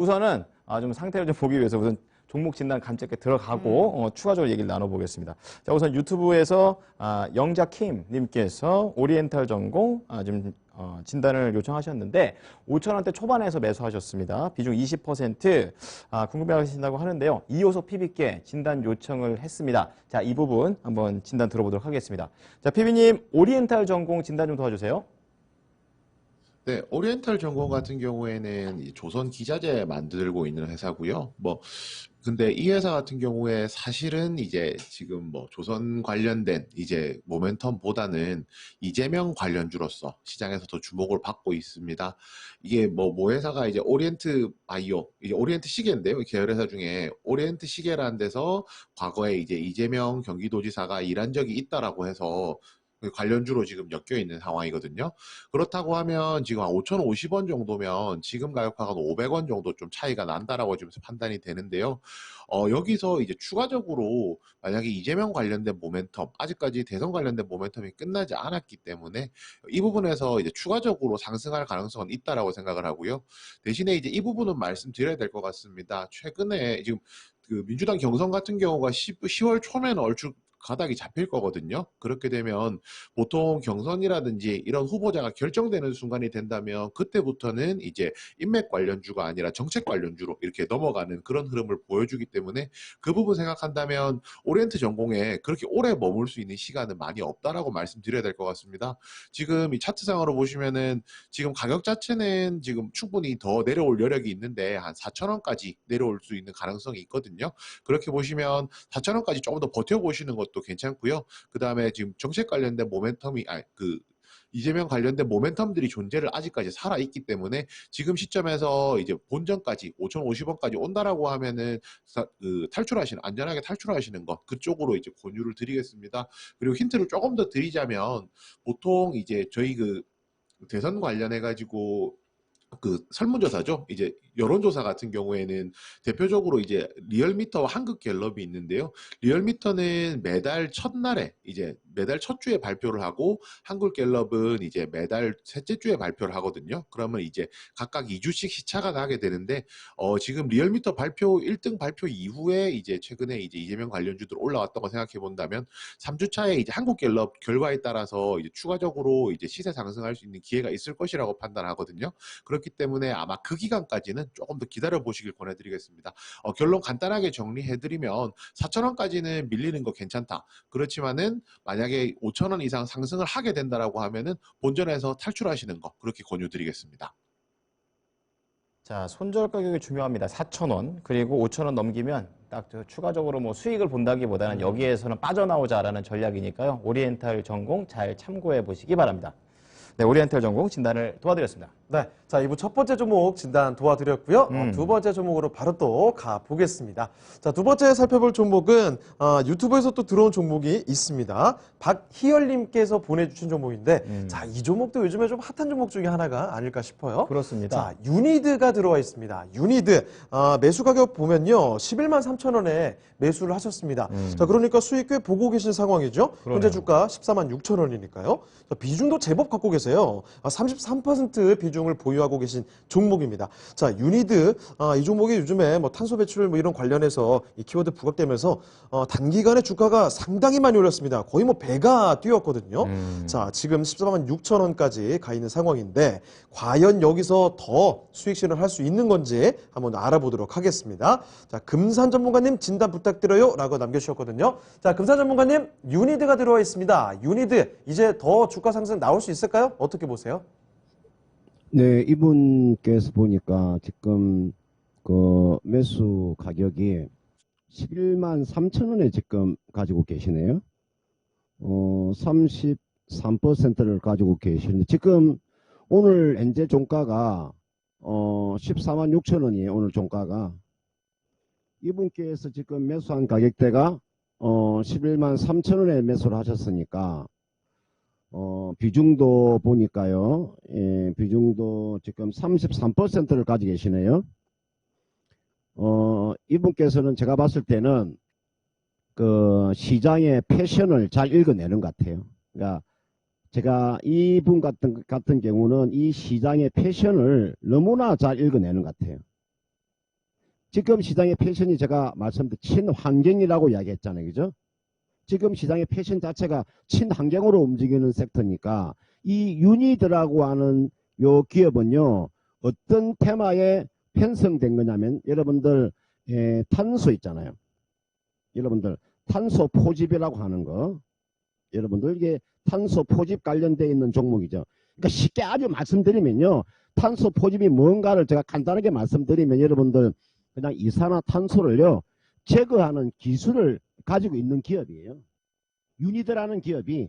우선은 좀 상태를 좀 보기 위해서 우선 종목 진단 간략하게 들어가고 추가적으로 얘기를 나눠보겠습니다. 자, 우선 유튜브에서 영자킴 님께서 오리엔탈 전공 좀 진단을 요청하셨는데 5,000원대 초반에서 매수하셨습니다. 비중 20% 궁금해하신다고 하는데요. 이호석 PB께 진단 요청을 했습니다. 자, 이 부분 한번 진단 들어보도록 하겠습니다. 자, PB님 오리엔탈 전공 진단 좀 도와주세요. 네, 오리엔탈 전공 같은 경우에는 이 조선 기자재 만들고 있는 회사고요. 근데 이 회사 같은 경우에 사실은 이제 지금 조선 관련된 이제 모멘텀보다는 이재명 관련주로서 시장에서 더 주목을 받고 있습니다. 이게 모 회사가 이제 오리엔트 바이오, 이제 오리엔트 시계인데요. 계열 회사 중에 오리엔트 시계라는 데서 과거에 이제 이재명 경기도지사가 일한 적이 있다라고 해서 관련주로 지금 엮여 있는 상황이거든요. 그렇다고 하면 지금 한 5,050원 정도면 지금 가격하고는 500원 정도 좀 차이가 난다라고 지금 판단이 되는데요. 여기서 이제 추가적으로 만약에 이재명 관련된 모멘텀, 아직까지 대선 관련된 모멘텀이 끝나지 않았기 때문에 이 부분에서 이제 추가적으로 상승할 가능성은 있다라고 생각을 하고요. 대신에 이제 이 부분은 말씀드려야 될 것 같습니다. 최근에 지금 그 민주당 경선 같은 경우가 10월 초면 얼추 가닥이 잡힐 거거든요. 그렇게 되면 보통 경선이라든지 이런 후보자가 결정되는 순간이 된다면 그때부터는 이제 인맥 관련주가 아니라 정책 관련주로 이렇게 넘어가는 그런 흐름을 보여주기 때문에 그 부분 생각한다면 오리엔트 전공에 그렇게 오래 머물 수 있는 시간은 많이 없다라고 말씀드려야 될 것 같습니다. 지금 이 차트상으로 보시면은 지금 가격 자체는 지금 충분히 더 내려올 여력이 있는데 한 4,000원까지 내려올 수 있는 가능성이 있거든요. 그렇게 보시면 4,000원까지 조금 더 버텨보시는 것도 괜찮고요. 그 다음에 지금 정책 관련된 모멘텀이, 이재명 관련된 모멘텀들이 존재를 아직까지 살아있기 때문에 지금 시점에서 이제 본전까지 5,050원까지 온다라고 하면은 안전하게 탈출하시는 것 그쪽으로 이제 권유를 드리겠습니다. 그리고 힌트를 조금 더 드리자면 보통 이제 저희 대선 관련해 가지고 설문조사죠. 이제 여론조사 같은 경우에는 대표적으로 이제 리얼미터와 한국갤럽이 있는데요. 리얼미터는 매달 첫날에 이제 매달 첫 주에 발표를 하고 한국갤럽은 이제 매달 셋째 주에 발표를 하거든요. 그러면 이제 각각 2주씩 시차가 나게 되는데 지금 리얼미터 발표 1등 발표 이후에 이제 최근에 이제 이재명 관련주들 올라왔다고 생각해 본다면 3주 차에 이제 한국갤럽 결과에 따라서 이제 추가적으로 이제 시세 상승할 수 있는 기회가 있을 것이라고 판단하거든요. 그렇기 때문에 아마 그 기간까지는 조금 더 기다려 보시길 권해드리겠습니다. 결론 간단하게 정리해드리면 4,000원까지는 밀리는 거 괜찮다. 그렇지만은 만약에 5,000원 이상 상승을 하게 된다라고 하면은 본전에서 탈출하시는 거 그렇게 권유드리겠습니다. 자, 손절 가격이 중요합니다. 4,000원. 그리고 5,000원 넘기면 딱 추가적으로 뭐 수익을 본다기보다는 여기에서는 빠져나오자라는 전략이니까요. 오리엔탈 전공 잘 참고해 보시기 바랍니다. 네, 오리엔탈 전공 진단을 도와드렸습니다. 네, 자 2부 첫 번째 종목 진단 도와드렸고요. 두 번째 종목으로 바로 또 가보겠습니다. 자, 두 번째 살펴볼 종목은 유튜브에서 또 들어온 종목이 있습니다. 박희열님께서 보내주신 종목인데 자, 이 종목도 요즘에 좀 핫한 종목 중에 하나가 아닐까 싶어요. 그렇습니다. 자, 유니드가 들어와 있습니다. 유니드 매수 가격 보면요 11만 3천 원에 매수를 하셨습니다. 자, 그러니까 수익 꽤 보고 계신 상황이죠. 그러네요. 현재 주가 14만 6천 원이니까요. 자, 비중도 제법 갖고 계세요. 33% 비중을 보유하고 계신 종목입니다. 자, 유니드 이 종목이 요즘에 뭐 탄소 배출 뭐 이런 관련해서 이 키워드 부각되면서 단기간에 주가가 상당히 많이 올랐습니다. 거의 뭐 배가 뛰었거든요. 자, 지금 14만 6천 원까지 가 있는 상황인데 과연 여기서 더 수익 실현을 할 수 있는 건지 한번 알아보도록 하겠습니다. 자, 금산 전문가님 진단 부탁드려요 라고 남겨주셨거든요. 자, 금산 전문가님 유니드가 들어와 있습니다. 유니드 이제 더 주가 상승 나올 수 있을까요? 어떻게 보세요? 네, 이분께서 보니까 지금 그 매수 가격이 11만 3천 원에 지금 가지고 계시네요. 33%를 가지고 계시는데 지금 오늘 현재 종가가 14만 6천 원이에요. 오늘 종가가. 이분께서 지금 매수한 가격대가 11만 3천 원에 매수를 하셨으니까 비중도 보니까요. 예, 비중도 지금 33%를 가지고 계시네요. 이분께서는 제가 봤을 때는 그 시장의 패션을 잘 읽어내는 것 같아요. 그러니까 제가 이분 같은 경우는 이 시장의 패션을 너무나 잘 읽어내는 것 같아요. 지금 시장의 패션이 제가 말씀드린 친환경이라고 이야기했잖아요. 그죠? 지금 시장의 패션 자체가 친환경으로 움직이는 섹터니까 이 유니드라고 하는 요 기업은요. 어떤 테마에 편성된 거냐면 여러분들 탄소 있잖아요. 여러분들 탄소 포집이라고 하는 거. 여러분들 이게 탄소 포집 관련되어 있는 종목이죠. 그러니까 쉽게 아주 말씀드리면요. 탄소 포집이 뭔가를 제가 간단하게 말씀드리면 여러분들 그냥 이산화탄소를요. 제거하는 기술을 가지고 있는 기업이에요. 유니드라는 기업이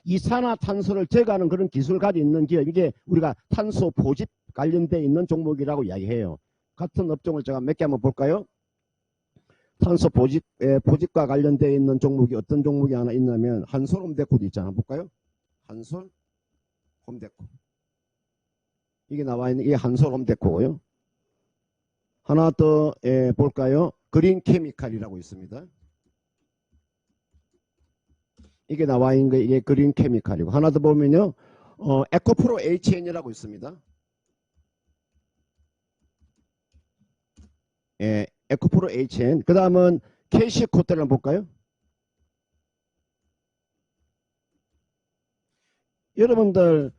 이산화탄소를 제거하는 그런 기술을 가지고 있는 기업, 이게 우리가 탄소 포집 관련되어 있는 종목이라고 이야기해요. 같은 업종을 제가 몇 개 한번 볼까요? 탄소 포집과 관련되어 있는 종목이 어떤 종목이 하나 있냐면 한솔 홈데코도 있잖아. 볼까요? 한솔 홈데코. 이게 나와 있는 이게 한솔 홈데코고요. 하나 더 볼까요? 그린 케미칼이라고 있습니다. 이게 나와 있는 게 이게 그린 케미칼이고 하나 더 보면요. 에코프로 HN이라고 있습니다. 에코프로 HN. 그 다음은 캐시코텔을 한번 볼까요? 여러분들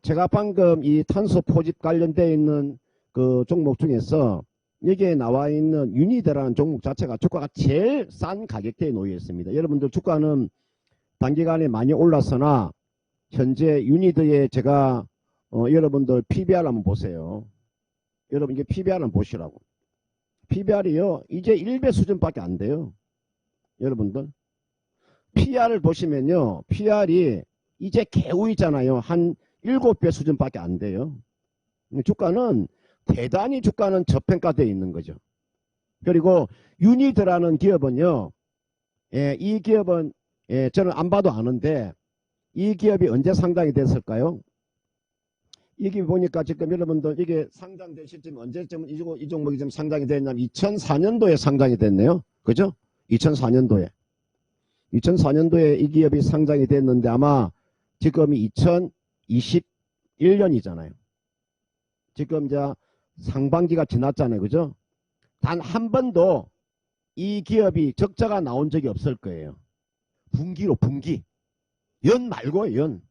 제가 방금 이 탄소 포집 관련되어 있는 그 종목 중에서 여기에 나와 있는 유니드라는 종목 자체가 주가가 제일 싼 가격대에 놓여 있습니다. 여러분들 주가는 단기간에 많이 올랐으나 현재 유니드에 제가 여러분들 PBR 한번 보세요. 여러분 이게 PBR 한번 보시라고. PBR이요. 이제 1배 수준밖에 안 돼요. 여러분들. PR을 보시면요. PR이 이제 개우이잖아요. 한 7배 수준밖에 안 돼요. 주가는 대단히 주가는 저평가되어 있는 거죠. 그리고 유니드라는 기업은요. 이 기업은 저는 안 봐도 아는데 이 기업이 언제 상장이 됐을까요? 이게 보니까 지금 여러분들 이게 상장된 시점이 언제쯤 이 종목이 좀 상장이 됐냐면 2004년도에 상장이 됐네요. 그죠? 2004년도에. 2004년도에 이 기업이 상장이 됐는데 아마 지금이 2021년이잖아요. 지금 이제 상반기가 지났잖아요. 그죠? 단 한 번도 이 기업이 적자가 나온 적이 없을 거예요. 분기로 분기. 연 말고 연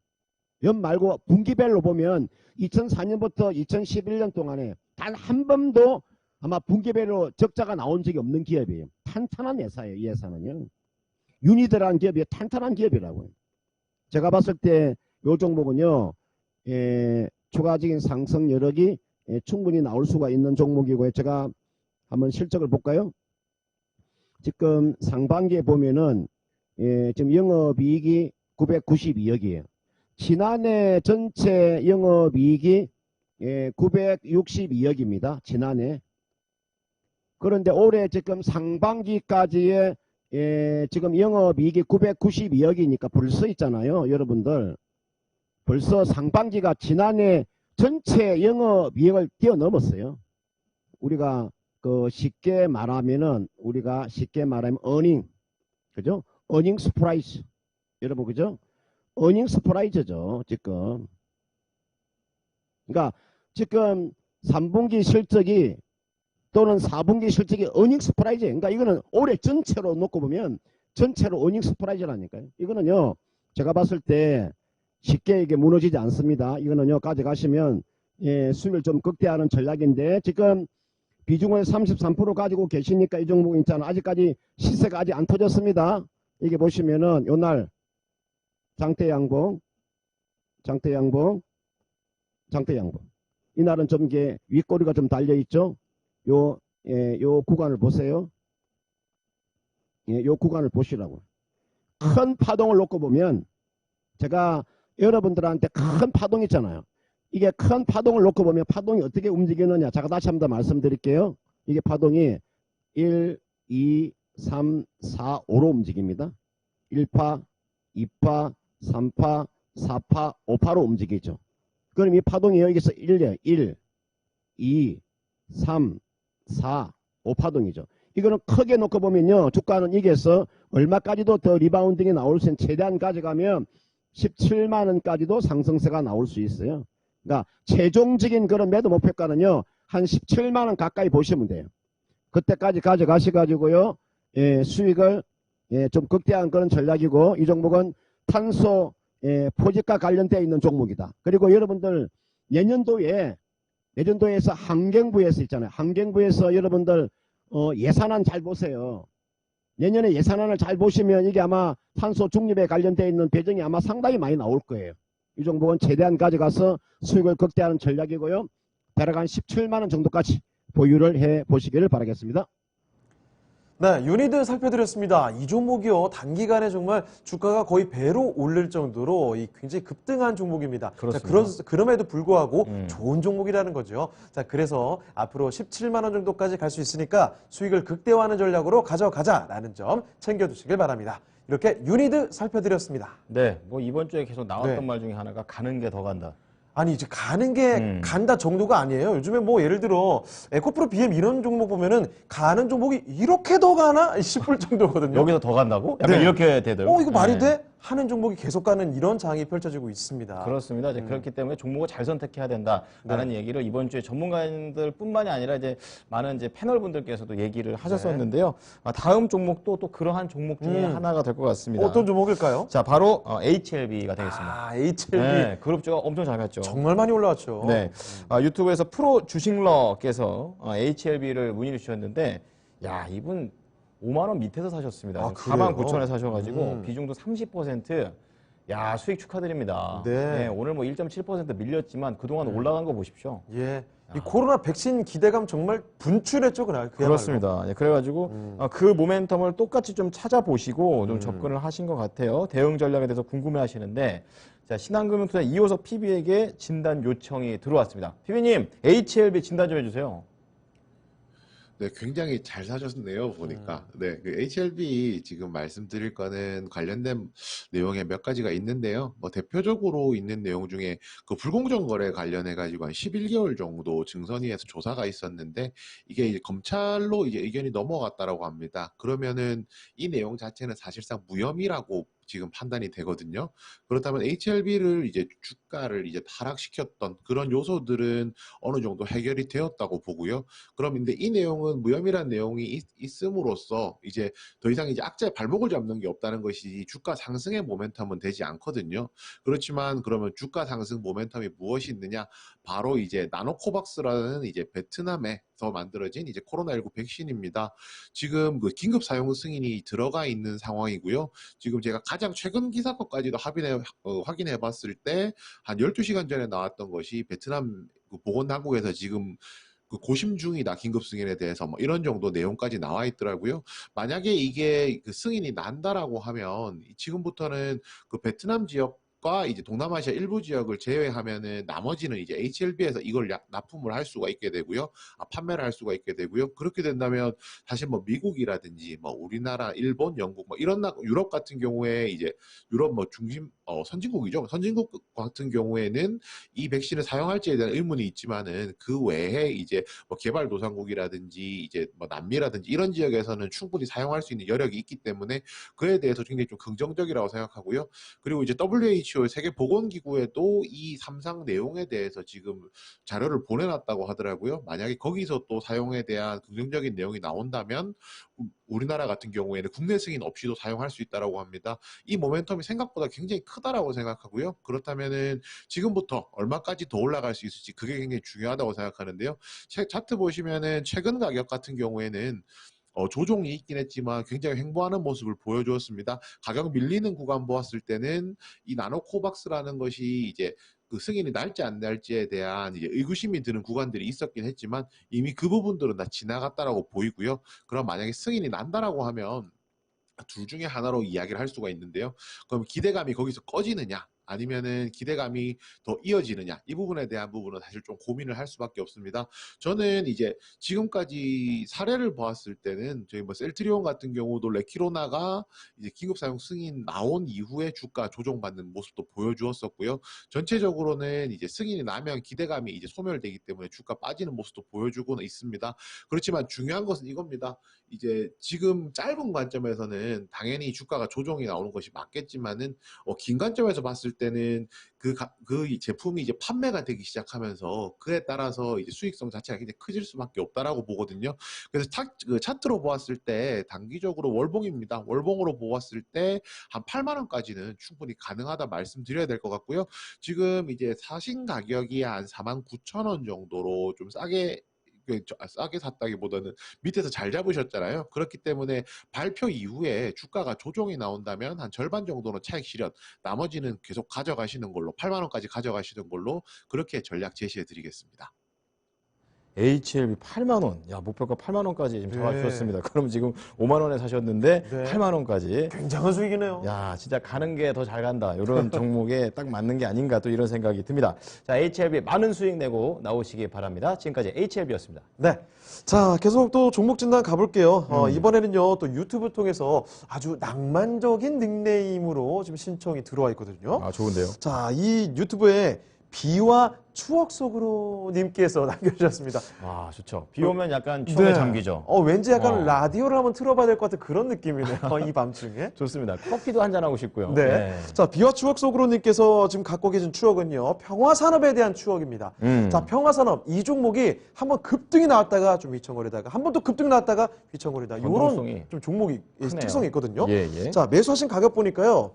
말고 분기별로 보면 2004년부터 2011년 동안에 단 한 번도 아마 분기별로 적자가 나온 적이 없는 기업이에요. 탄탄한 회사예요. 이 회사는요. 유니드라는 기업이 탄탄한 기업이라고요. 제가 봤을 때 이 종목은요. 추가적인 상승 여력이 충분히 나올 수가 있는 종목이고요. 제가 한번 실적을 볼까요? 지금 상반기에 보면은 지금 영업이익이 992억이에요. 지난해 전체 영업이익이 962억입니다. 지난해. 그런데 올해 지금 상반기까지의 지금 영업이익이 992억이니까 벌써 있잖아요. 여러분들. 벌써 상반기가 지난해 전체 영업이익을 뛰어넘었어요. 우리가 쉽게 말하면 어닝. 그죠? 어닝 스프라이즈. 여러분, 그죠? 어닝 스프라이즈죠, 지금. 그러니까, 지금 3분기 실적이 또는 4분기 실적이 어닝 스프라이즈. 그러니까 이거는 올해 전체로 놓고 보면 전체로 어닝 스프라이즈라니까요. 이거는요, 제가 봤을 때 쉽게 이게 무너지지 않습니다. 이거는요, 가져가시면, 수익을 좀 극대화하는 전략인데, 지금 비중을 33% 가지고 계시니까 이 종목 있잖아. 아직까지 시세가 아직 안 터졌습니다. 이게 보시면은, 요날, 장대양봉. 이날은 좀 이게 윗꼬리가 좀 달려있죠. 요 구간을 보세요. 요 구간을 보시라고. 큰 파동을 놓고 보면, 제가 여러분들한테 큰 파동 있잖아요. 이게 큰 파동을 놓고 보면 파동이 어떻게 움직이느냐. 제가 다시 한번 말씀드릴게요. 이게 파동이 1, 2, 3, 4, 5로 움직입니다. 1파, 2파, 3파, 4파, 5파로 움직이죠. 그럼 이 파동이 여기서 1, 2, 3, 4, 5파동이죠. 이거는 크게 놓고 보면요. 주가는 이게서 얼마까지도 더 리바운딩이 나올 수 있는 최대한 가져가면 17만원까지도 상승세가 나올 수 있어요. 그러니까 최종적인 그런 매도 목표가는요. 한 17만 원 가까이 보시면 돼요. 그때까지 가져가셔가지고요, 수익을 좀 극대화한 그런 전략이고, 이 종목은 탄소 포집과 관련되어 있는 종목이다. 그리고 여러분들 내년도에서 환경부에서 있잖아요. 환경부에서 여러분들 예산안 잘 보세요. 내년에 예산안을 잘 보시면 이게 아마 탄소 중립에 관련되어 있는 배정이 아마 상당히 많이 나올 거예요. 이 종목은 최대한 가져가서 수익을 극대화하는 전략이고요. 대략 한 17만 원 정도까지 보유를 해 보시기를 바라겠습니다. 네, 유니드 살펴드렸습니다. 이 종목이요, 단기간에 정말 주가가 거의 배로 오를 정도로 굉장히 급등한 종목입니다. 그렇습니다. 그럼에도 불구하고 좋은 종목이라는 거죠. 자, 그래서 앞으로 17만 원 정도까지 갈 수 있으니까 수익을 극대화하는 전략으로 가져가자라는 점 챙겨두시길 바랍니다. 이렇게 유니드 살펴드렸습니다. 네, 뭐 이번 주에 계속 나왔던 네. 말 중에 하나가 가는 게 더 간다. 아니, 이제 가는 게 간다 정도가 아니에요. 요즘에 뭐 예를 들어 에코프로 BM 이런 종목 보면은 가는 종목이 이렇게 더 가나 싶을 정도거든요. 여기서 더 간다고? 약간 네. 이렇게 되더라고요. 이거 말이 네. 돼? 하는 종목이 계속 가는 이런 장이 펼쳐지고 있습니다. 그렇습니다. 이제 그렇기 때문에 종목을 잘 선택해야 된다라는 얘기를 이번 주에 전문가님들뿐만이 아니라 이제 많은 이제 패널 분들께서도 얘기를 하셨었는데요. 다음 종목도 또 그러한 종목 중에 하나가 될 것 같습니다. 어떤 종목일까요? 자, 바로 HLB가 되겠습니다. HLB. 네, 그룹주가 엄청 잘 갔죠. 정말 많이 올라왔죠. 네, 유튜브에서 프로 주식러께서 HLB를 문의를 주셨는데, 야, 이분 5만 원 밑에서 사셨습니다. 아, 그래요? 49,000원에 사셔가지고 비중도 30%. 야, 수익 축하드립니다. 네. 오늘 뭐 1.7% 밀렸지만 그동안 올라간 거 보십시오. 예. 이 코로나 백신 기대감 정말 분출했죠, 그날. 그야말로. 그렇습니다. 예, 그래가지고 그 모멘텀을 똑같이 좀 찾아보시고 좀 접근을 하신 것 같아요. 대응 전략에 대해서 궁금해하시는데, 자, 신한금융투자 이호석 PB에게 진단 요청이 들어왔습니다. PB님, HLB 진단 좀 해주세요. 네, 굉장히 잘 사셨네요, 보니까. 네, 그 HLB 지금 말씀드릴 거는 관련된 내용에 몇 가지가 있는데요. 뭐 대표적으로 있는 내용 중에 그 불공정 거래 관련해가지고 한 11개월 정도 증선위에서 조사가 있었는데 이게 이제 검찰로 이제 의견이 넘어갔다라고 합니다. 그러면은 이 내용 자체는 사실상 무혐의라고 지금 판단이 되거든요. 그렇다면 HLB를 이제 주가를 이제 하락시켰던 그런 요소들은 어느 정도 해결이 되었다고 보고요. 그럼 근데 이 내용은 무혐의란 내용이 있음으로써 이제 더 이상 이제 악재의 발목을 잡는 게 없다는 것이 주가 상승의 모멘텀은 되지 않거든요. 그렇지만 그러면 주가 상승 모멘텀이 무엇이 있느냐? 바로 이제 나노코박스라는 이제 베트남에서 만들어진 이제 코로나19 백신입니다. 지금 그 긴급 사용 승인이 들어가 있는 상황이고요. 지금 제가 가장 최근 기사 것까지도 확인해 봤을 때 한 12시간 전에 나왔던 것이 베트남 그 보건당국에서 지금 그 고심 중이다, 긴급 승인에 대해서 뭐 이런 정도 내용까지 나와 있더라고요. 만약에 이게 그 승인이 난다라고 하면 지금부터는 그 베트남 지역과 이제 동남아시아 일부 지역을 제외하면은 나머지는 이제 HLB에서 이걸 납품을 할 수가 있게 되고요. 판매를 할 수가 있게 되고요. 그렇게 된다면 사실 뭐 미국이라든지 뭐 우리나라, 일본, 영국 뭐 이런 유럽 같은 경우에 이제 유럽 뭐 중심 선진국이죠. 선진국 같은 경우에는 이 백신을 사용할지에 대한 의문이 있지만은 그 외에 이제 뭐 개발도상국이라든지 이제 뭐 남미라든지 이런 지역에서는 충분히 사용할 수 있는 여력이 있기 때문에 그에 대해서 굉장히 좀 긍정적이라고 생각하고요. 그리고 이제 WHO 세계보건기구에도 이 3상 내용에 대해서 지금 자료를 보내놨다고 하더라고요. 만약에 거기서 또 사용에 대한 긍정적인 내용이 나온다면 우리나라 같은 경우에는 국내 승인 없이도 사용할 수 있다라고 합니다. 이 모멘텀이 생각보다 굉장히 크다라고 생각하고요. 그렇다면은 지금부터 얼마까지 더 올라갈 수 있을지 그게 굉장히 중요하다고 생각하는데요. 차트 보시면은 최근 가격 같은 경우에는 조정이 있긴 했지만 굉장히 횡보하는 모습을 보여주었습니다. 가격 밀리는 구간 보았을 때는 이 나노코박스라는 것이 이제 그 승인이 날지 안 날지에 대한 이제 의구심이 드는 구간들이 있었긴 했지만 이미 그 부분들은 다 지나갔다라고 보이고요. 그럼 만약에 승인이 난다라고 하면 둘 중에 하나로 이야기를 할 수가 있는데요. 그럼 기대감이 거기서 꺼지느냐? 아니면은 기대감이 더 이어지느냐 이 부분에 대한 부분은 사실 좀 고민을 할 수밖에 없습니다. 저는 이제 지금까지 사례를 보았을 때는 저희 뭐 셀트리온 같은 경우도 레키로나가 이제 긴급 사용 승인 나온 이후에 주가 조정받는 모습도 보여주었었고요. 전체적으로는 이제 승인이 나면 기대감이 이제 소멸되기 때문에 주가 빠지는 모습도 보여주고는 있습니다. 그렇지만 중요한 것은 이겁니다. 이제 지금 짧은 관점에서는 당연히 주가가 조정이 나오는 것이 맞겠지만은 긴 관점에서 봤을 때는 이 제품이 이제 판매가 되기 시작하면서 그에 따라서 이제 수익성 자체가 굉장히 커질 수밖에 없다라고 보거든요. 그래서 그 차트로 보았을 때 단기적으로 월봉입니다. 월봉으로 보았을 때 한 8만 원까지는 충분히 가능하다 말씀드려야 될 것 같고요. 지금 이제 사신 가격이 한 4만 9천 원 정도로 좀 싸게 샀다기보다는 밑에서 잘 잡으셨잖아요. 그렇기 때문에 발표 이후에 주가가 조정이 나온다면 한 절반 정도는 차익 실현, 나머지는 계속 가져가시는 걸로 8만 원까지 가져가시는 걸로 그렇게 전략 제시해 드리겠습니다. HLB 8만 원. 야, 목표가 8만 원까지 지금 네. 잡아주셨습니다. 그럼 지금 5만 원에 사셨는데 네. 8만 원까지. 굉장한 수익이네요. 야, 진짜 가는 게 더 잘 간다. 이런 종목에 딱 맞는 게 아닌가 또 이런 생각이 듭니다. 자, HLB 많은 수익 내고 나오시기 바랍니다. 지금까지 HLB였습니다. 네. 자, 계속 또 종목 진단 가볼게요. 이번에는요, 또 유튜브 통해서 아주 낭만적인 닉네임으로 지금 신청이 들어와 있거든요. 아, 좋은데요. 자, 이 유튜브에 비와 추억 속으로 님께서 남겨주셨습니다. 아, 좋죠. 비 오면 약간 추억에 잠기죠. 왠지 약간 어. 라디오를 한번 틀어봐야 될 것 같은 그런 느낌이네요. 이 밤중에. 좋습니다. 커피도 한잔하고 싶고요. 네. 자, 비와 추억 속으로 님께서 지금 갖고 계신 추억은요, 평화산업에 대한 추억입니다. 자, 평화산업, 이 종목이 한번 급등이 나왔다가 좀 휘청거리다가, 한 번 또 급등이 나왔다가 휘청거리다. 변동성이 이런 좀 종목이 크네요. 특성이 있거든요. 예, 예. 자, 매수하신 가격 보니까요,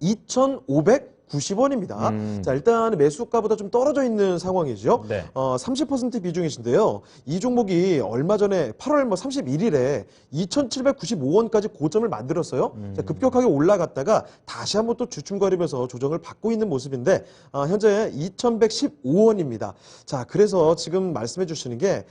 2,590원입니다. 자, 일단 매수가보다 좀 떨어져 있는 상황이죠. 네. 30% 비중이신데요. 이 종목이 얼마 전에 8월 31일에 2,795원까지 고점을 만들었어요. 자, 급격하게 올라갔다가 다시 한번 또 주춤거리면서 조정을 받고 있는 모습인데 현재 2,115원입니다. 자, 그래서 지금 말씀해 주시는 게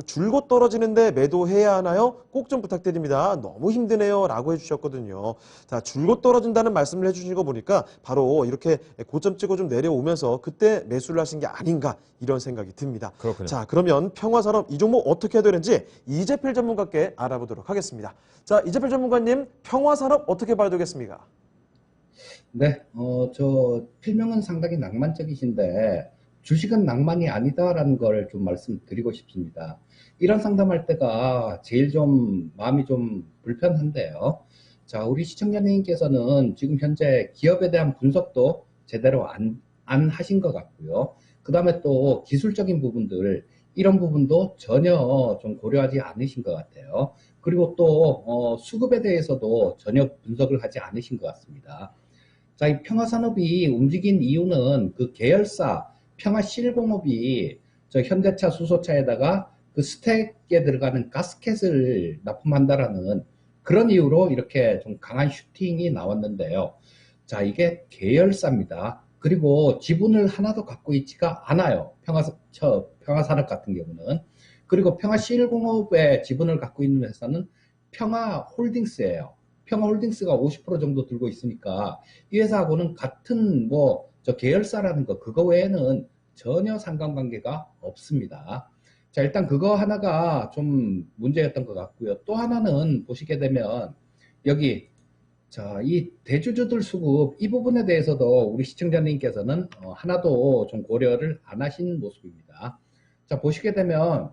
줄곧 떨어지는데 매도해야 하나요? 꼭 좀 부탁드립니다. 너무 힘드네요. 라고 해주셨거든요. 자, 줄곧 떨어진다는 말씀을 해주신 거 보니까 바로 이렇게 고점 찍고 좀 내려오면서 그때 매수를 하신 게 아닌가 이런 생각이 듭니다. 그렇군요. 자, 그러면 평화산업 이 종목 어떻게 해야 되는지 이재필 전문가께 알아보도록 하겠습니다. 자, 이재필 전문가님, 평화산업 어떻게 봐야 되겠습니까? 네, 저 필명은 상당히 낭만적이신데 주식은 낭만이 아니다라는 걸 좀 말씀드리고 싶습니다. 이런 상담할 때가 제일 좀 마음이 좀 불편한데요. 자, 우리 시청자님께서는 지금 현재 기업에 대한 분석도 제대로 안 하신 것 같고요. 그 다음에 또 기술적인 부분들, 이런 부분도 전혀 좀 고려하지 않으신 것 같아요. 그리고 또 수급에 대해서도 전혀 분석을 하지 않으신 것 같습니다. 자, 이 평화산업이 움직인 이유는 그 계열사 평화실공업이 저 현대차, 수소차에다가 그 스택에 들어가는 가스켓을 납품한다라는 그런 이유로 이렇게 좀 강한 슈팅이 나왔는데요. 자, 이게 계열사입니다. 그리고 지분을 하나도 갖고 있지가 않아요. 평화산업 같은 경우는. 그리고 평화실공업의 지분을 갖고 있는 회사는 평화홀딩스예요. 평화홀딩스가 50% 정도 들고 있으니까 이 회사하고는 같은 저 계열사라는 거, 그거 외에는 전혀 상관관계가 없습니다. 자, 일단 그거 하나가 좀 문제였던 것 같고요. 또 하나는 보시게 되면 여기 자, 이 대주주들 수급 이 부분에 대해서도 우리 시청자님께서는 하나도 좀 고려를 안 하신 모습입니다. 자, 보시게 되면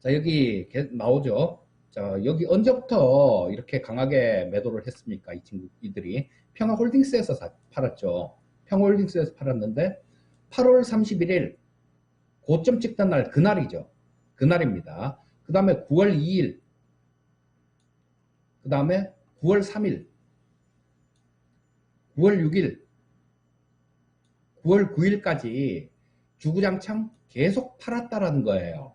자, 여기 나오죠. 자, 여기 언제부터 이렇게 강하게 매도를 했습니까? 이들이 평화홀딩스에서 팔았죠. 평화홀딩스에서 팔았는데 8월 31일 고점 찍던 날 그날이죠. 그날입니다. 그 다음에 9월 2일, 그 다음에 9월 3일, 9월 6일, 9월 9일까지 주구장창 계속 팔았다라는 거예요.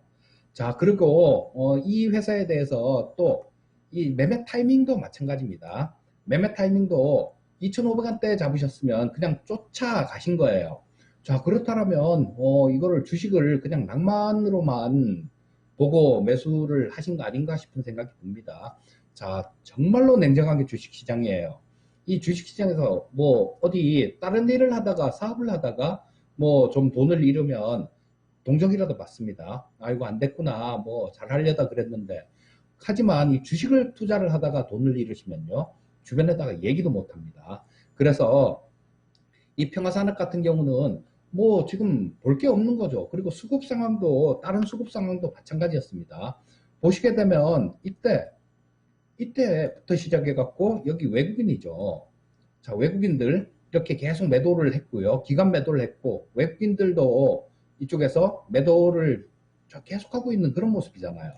자, 그리고 이 회사에 대해서 또 이 매매 타이밍도 마찬가지입니다. 매매 타이밍도 2,500원대 잡으셨으면 그냥 쫓아가신 거예요. 자, 그렇다면 이거를 주식을 그냥 낭만으로만 보고 매수를 하신 거 아닌가 싶은 생각이 듭니다. 자, 정말로 냉정하게 주식시장이에요. 이 주식시장에서 어디 다른 일을 하다가 사업을 하다가 좀 돈을 잃으면 동정이라도 받습니다. 아이고 안 됐구나, 잘 하려다 그랬는데. 하지만 이 주식을 투자를 하다가 돈을 잃으시면요, 주변에다가 얘기도 못 합니다. 그래서 이 평화산업 같은 경우는 지금 볼 게 없는 거죠. 그리고 수급 상황도, 다른 수급 상황도 마찬가지였습니다. 보시게 되면 이때부터 시작해갖고 여기 외국인이죠. 자, 외국인들 이렇게 계속 매도를 했고요. 기관 매도를 했고 외국인들도 이쪽에서 매도를 계속하고 있는 그런 모습이잖아요.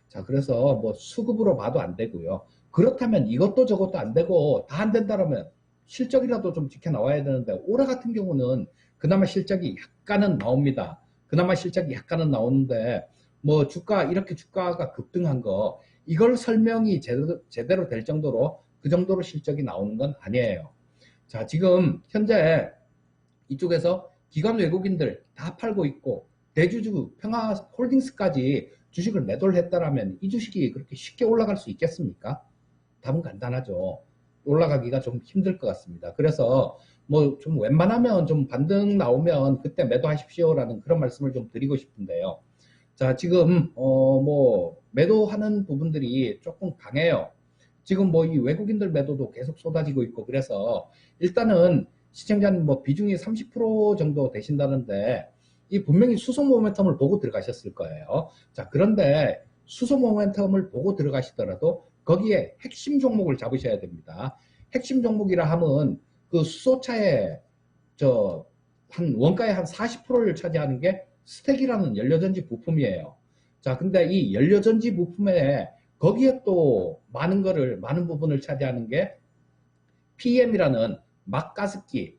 자, 그래서 뭐 수급으로 봐도 안 되고요. 그렇다면 이것도 저것도 안 되고 다 안 된다라면 실적이라도 좀 지켜 나와야 되는데 올해 같은 경우는 그나마 실적이 약간은 나옵니다. 그나마 실적이 약간은 나오는데 뭐 이렇게 주가가 급등한 거 이걸 설명이 제대로 될 정도로 그 정도로 실적이 나오는 건 아니에요. 자, 지금 현재 이쪽에서 기관 외국인들 다 팔고 있고 대주주 평화홀딩스까지 주식을 매도를 했다라면 이 주식이 그렇게 쉽게 올라갈 수 있겠습니까? 답은 간단하죠. 올라가기가 좀 힘들 것 같습니다. 그래서 뭐 좀 웬만하면 좀 반등 나오면 그때 매도하십시오라는 그런 말씀을 좀 드리고 싶은데요. 자, 지금 뭐 매도하는 부분들이 조금 강해요. 지금 뭐 이 외국인들 매도도 계속 쏟아지고 있고 그래서 일단은 시청자님 뭐 비중이 30% 정도 되신다는데 이 분명히 수소 모멘텀을 보고 들어가셨을 거예요. 자, 그런데 수소 모멘텀을 보고 들어가시더라도 거기에 핵심 종목을 잡으셔야 됩니다. 핵심 종목이라 하면 그 수소차의 한 원가의 한 40%를 차지하는 게 스택이라는 연료전지 부품이에요. 자, 근데 이 연료전지 부품에 거기에 또 많은 부분을 차지하는 게 PM이라는 막가습기,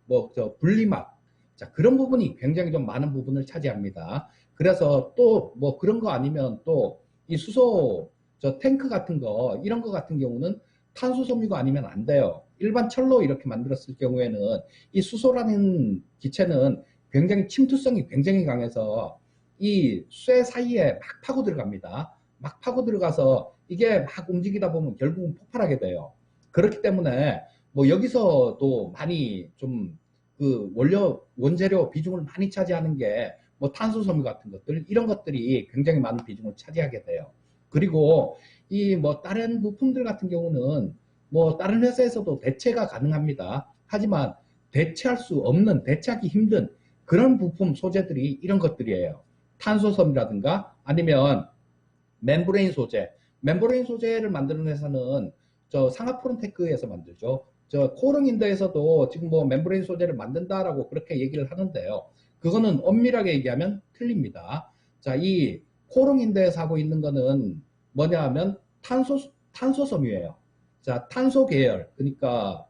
분리막. 자, 그런 부분이 굉장히 좀 많은 부분을 차지합니다. 그래서 또 뭐 그런 거 아니면 또 이 수소, 탱크 같은 거, 이런 거 같은 경우는 탄소 섬유가 아니면 안 돼요. 일반 철로 이렇게 만들었을 경우에는 이 수소라는 기체는 굉장히 침투성이 굉장히 강해서 이 쇠 사이에 막 파고 들어갑니다. 막 파고 들어가서 이게 막 움직이다 보면 결국은 폭발하게 돼요. 그렇기 때문에 뭐 여기서도 많이 좀 그 원재료 비중을 많이 차지하는 게 뭐 탄소 섬유 같은 것들 이런 것들이 굉장히 많은 비중을 차지하게 돼요. 그리고 이 뭐 다른 부품들 같은 경우는 뭐 다른 회사에서도 대체가 가능합니다. 하지만 대체할 수 없는, 대체하기 힘든 그런 부품 소재들이 이런 것들이에요. 탄소 섬유라든가 아니면 멤브레인 소재. 멤브레인 소재를 만드는 회사는 상하프론테크에서 만들죠. 코롱인더에서도 지금 뭐 멤브레인 소재를 만든다라고 그렇게 얘기를 하는데요. 그거는 엄밀하게 얘기하면 틀립니다. 자, 이 코롱인더에서 하고 있는 거는 뭐냐 하면 탄소 섬유예요. 자, 탄소 계열. 그러니까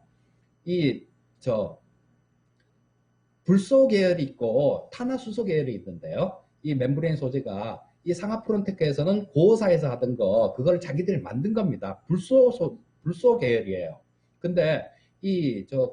불소 계열이 있고 탄화수소 계열이 있는데요. 이 멤브레인 소재가 이 상하프론테크에서는 고사에서 하던 거 그걸 자기들이 만든 겁니다. 불소 계열이에요. 근데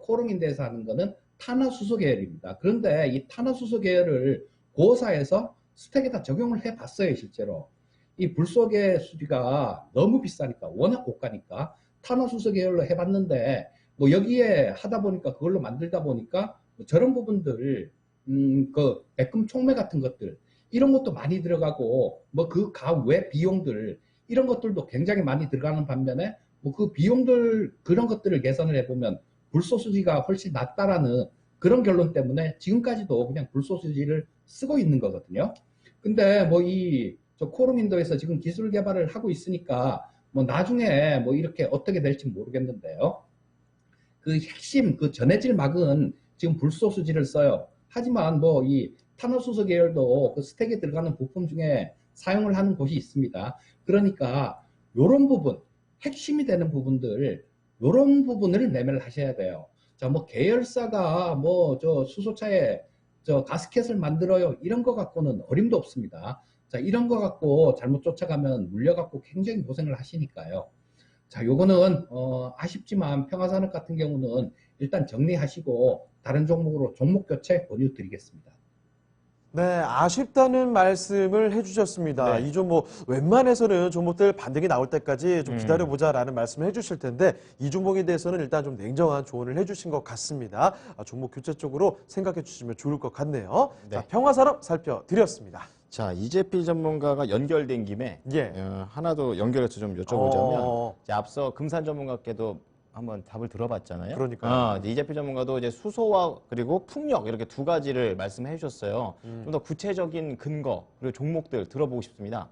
코롱인대에서 하는 거는 탄화수소 계열입니다. 그런데 이 탄화수소 계열을 고사에서 스택에다 적용을 해봤어요, 실제로. 이 불소계 수지가 너무 비싸니까, 워낙 고가니까 탄화수소 계열로 해봤는데, 뭐 여기에 하다 보니까 그걸로 만들다 보니까 뭐 저런 부분들, 그 백금 촉매 같은 것들 이런 것도 많이 들어가고 뭐 그 외 비용들 이런 것들도 굉장히 많이 들어가는 반면에 뭐 그 비용들 그런 것들을 계산을 해보면 불소수지가 훨씬 낫다라는 그런 결론 때문에 지금까지도 그냥 불소수지를 쓰고 있는 거거든요. 근데 뭐 코롱인더에서 지금 기술 개발을 하고 있으니까 뭐 나중에 뭐 이렇게 어떻게 될지 모르겠는데요. 그 핵심 그 전해질 막은 지금 불소수지를 써요. 하지만 뭐 이 탄화수소 계열도 그 스택에 들어가는 부품 중에 사용을 하는 곳이 있습니다. 그러니까 요런 부분, 핵심이 되는 부분들, 요런 부분을 매매를 하셔야 돼요. 자, 뭐 계열사가 뭐 수소차에 가스켓을 만들어요. 이런 거 갖고는 어림도 없습니다. 자, 이런 거 갖고 잘못 쫓아가면 물려갖고 굉장히 고생을 하시니까요. 자, 요거는 아쉽지만 평화산업 같은 경우는 일단 정리하시고 다른 종목으로 종목 교체 권유 드리겠습니다. 네, 아쉽다는 말씀을 해주셨습니다. 네. 이 종목 웬만해서는 종목들 반등이 나올 때까지 좀 기다려보자라는 말씀을 해주실 텐데 이 종목에 대해서는 일단 좀 냉정한 조언을 해주신 것 같습니다. 종목 교체 쪽으로 생각해 주시면 좋을 것 같네요. 네. 자, 평화산업 살펴드렸습니다. 자, 이재필 전문가가 연결된 김에 예. 하나 더 연결해서 좀 여쭤보자면 이제 앞서 금산 전문가께도 한번 답을 들어봤잖아요. 그러니까요. 이제 이재필 전문가도 이제 수소와 그리고 풍력 이렇게 두 가지를 말씀해 주셨어요. 좀 더 구체적인 근거 그리고 종목들 들어보고 싶습니다.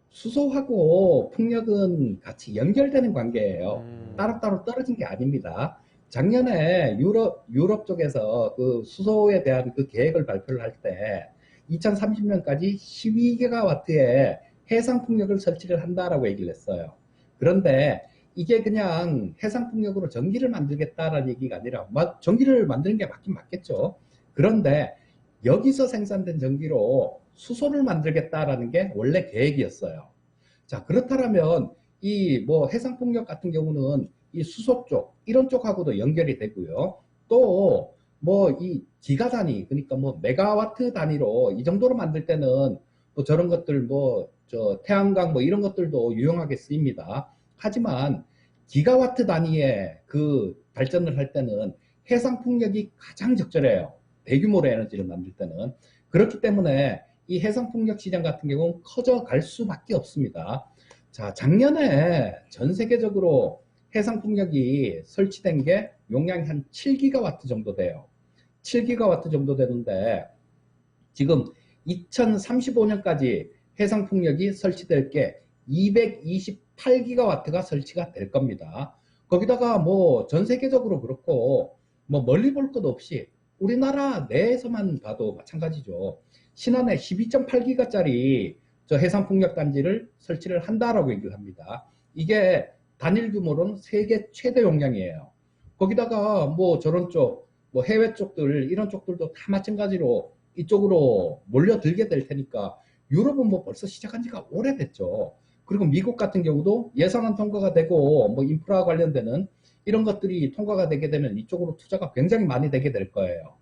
수소하고 풍력은 같이 연결되는 관계예요. 따로따로 떨어진 게 아닙니다. 작년에 유럽 쪽에서 그 수소에 대한 그 계획을 발표를 할 때 2030년까지 12기가와트의 해상 풍력을 설치를 한다라고 얘기를 했어요. 그런데 이게 그냥 해상 풍력으로 전기를 만들겠다라는 얘기가 아니라 전기를 만드는 게 맞긴 맞겠죠. 그런데 여기서 생산된 전기로 수소를 만들겠다라는 게 원래 계획이었어요. 자, 그렇다면 이 뭐 해상 풍력 같은 경우는 이 수소 쪽 이런 쪽하고도 연결이 되고요. 또 뭐 이 기가 단위 그러니까 뭐 메가와트 단위로 이 정도로 만들 때는 뭐 저런 것들 뭐 저 태양광 뭐 이런 것들도 유용하게 쓰입니다. 하지만 기가와트 단위의 그 발전을 할 때는 해상 풍력이 가장 적절해요. 대규모로 에너지를 만들 때는. 그렇기 때문에 이 해상 풍력 시장 같은 경우는 커져갈 수밖에 없습니다. 자, 작년에 전 세계적으로 해상 풍력이 설치된 게 용량이 한 7기가와트 정도 돼요. 7기가와트 정도 되는데 지금 2035년까지 해상 풍력이 설치될 게 228기가와트가 설치가 될 겁니다. 거기다가 뭐 전 세계적으로 그렇고 뭐 멀리 볼 것 없이 우리나라 내에서만 봐도 마찬가지죠. 신안에 12.8기가짜리 저 해상 풍력 단지를 설치를 한다라고 얘기를 합니다. 이게 단일 규모로는 세계 최대 용량이에요. 거기다가 뭐 저런 쪽, 뭐 해외 쪽들 이런 쪽들도 다 마찬가지로 이쪽으로 몰려들게 될 테니까 유럽은 뭐 벌써 시작한 지가 오래됐죠. 그리고 미국 같은 경우도 예산안 통과가 되고 뭐 인프라 관련되는 이런 것들이 통과가 되게 되면 이쪽으로 투자가 굉장히 많이 되게 될 거예요.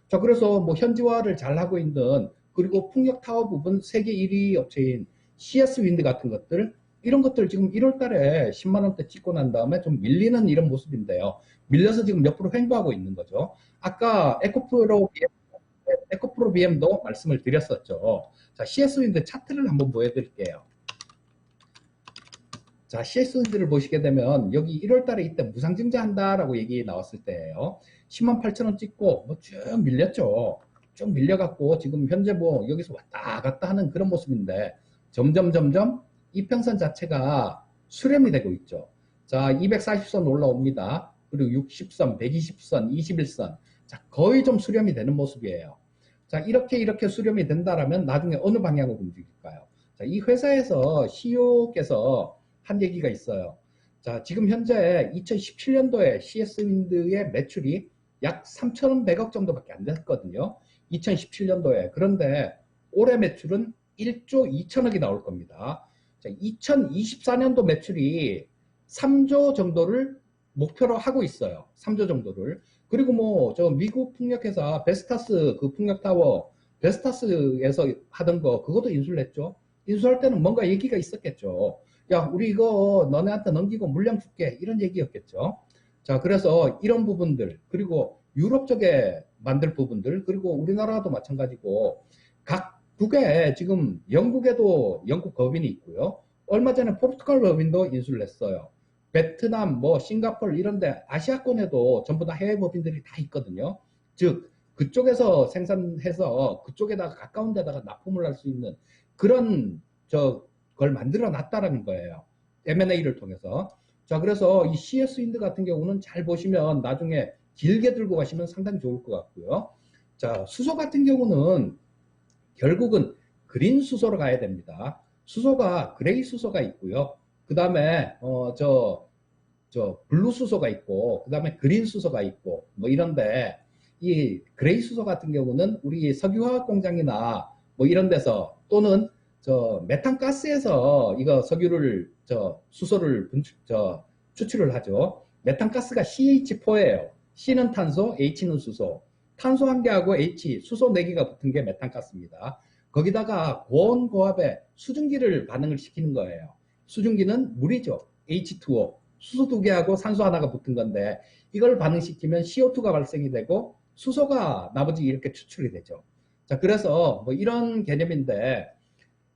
자, 그래서 뭐 현지화를 잘 하고 있는 그리고 풍력 타워 부분 세계 1위 업체인 CS 윈드 같은 것들 이런 것들 지금 1월 달에 10만 원대 찍고 난 다음에 좀 밀리는 이런 모습인데요. 밀려서 지금 몇 프로 횡보하고 있는 거죠. 아까 에코프로 BM도 말씀을 드렸었죠. 자, CS 윈드 차트를 한번 보여드릴게요. 자, CS 윈드를 보시게 되면 여기 1월 달에 이때 무상증자 한다라고 얘기 나왔을 때예요. 10만 8천 원 찍고 뭐 쭉 밀렸죠. 쭉 밀려갖고 지금 현재 뭐 여기서 왔다 갔다 하는 그런 모습인데 점점 이평선 자체가 수렴이 되고 있죠. 자, 240선 올라옵니다. 그리고 60선, 120선, 21선. 자, 거의 좀 수렴이 되는 모습이에요. 자, 이렇게 수렴이 된다라면 나중에 어느 방향으로 움직일까요? 자, 이 회사에서 CEO께서 한 얘기가 있어요. 자, 지금 현재 2017년도에 CS 윈드의 매출이 약 3,100억 정도밖에 안 됐거든요. 2017년도에. 그런데 올해 매출은 1조 2천억이 나올 겁니다. 자, 2024년도 매출이 3조 정도를 목표로 하고 있어요. 3조 정도를. 그리고 뭐 저 미국 풍력회사 베스타스 그 풍력타워 베스타스에서 하던 거 그것도 인수를 했죠. 인수할 때는 뭔가 얘기가 있었겠죠. 야, 우리 이거 너네한테 넘기고 물량 줄게 이런 얘기였겠죠. 자, 그래서 이런 부분들 그리고 유럽 쪽에 만들 부분들 그리고 우리나라도 마찬가지고 각국에 지금 영국에도 영국 법인이 있고요. 얼마 전에 포르투갈 법인도 인수를 했어요. 베트남, 뭐 싱가포르 이런데 아시아권에도 전부 다 해외 법인들이 다 있거든요. 즉 그쪽에서 생산해서 그쪽에다가 가까운 데다가 납품을 할 수 있는 그런 걸 만들어 놨다라는 거예요. M&A를 통해서. 자, 그래서 이 CS 윈드 같은 경우는 잘 보시면 나중에 길게 들고 가시면 상당히 좋을 것 같고요. 자, 수소 같은 경우는 결국은 그린 수소로 가야 됩니다. 수소가 그레이 수소가 있고요. 그 다음에 블루 수소가 있고 그 다음에 그린 수소가 있고 뭐 이런데 이 그레이 수소 같은 경우는 우리 석유화학 공장이나 뭐 이런 데서 또는 메탄가스에서 이거 석유를 수소를 추출을 하죠. 메탄가스가 CH4예요. C는 탄소, H는 수소. 탄소 한 개하고 H, 수소 4개가 붙은 게 메탄가스입니다. 거기다가 고온고압에 수증기를 반응을 시키는 거예요. 수증기는 물이죠. H2O. 수소 2개하고 산소 하나가 붙은 건데 이걸 반응시키면 CO2가 발생이 되고 수소가 나머지 이렇게 추출이 되죠. 자, 그래서 뭐 이런 개념인데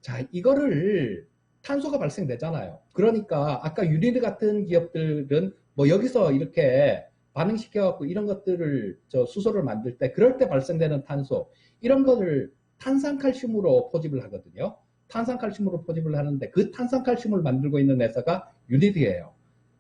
자, 이거를 탄소가 발생되잖아요. 그러니까 아까 유니드 같은 기업들은 뭐 여기서 이렇게 반응시켜갖고 이런 것들을 수소를 만들 때 그럴 때 발생되는 탄소 이런 거를 탄산칼슘으로 포집을 하거든요. 탄산칼슘으로 포집을 하는데 그 탄산칼슘을 만들고 있는 회사가 유니드예요.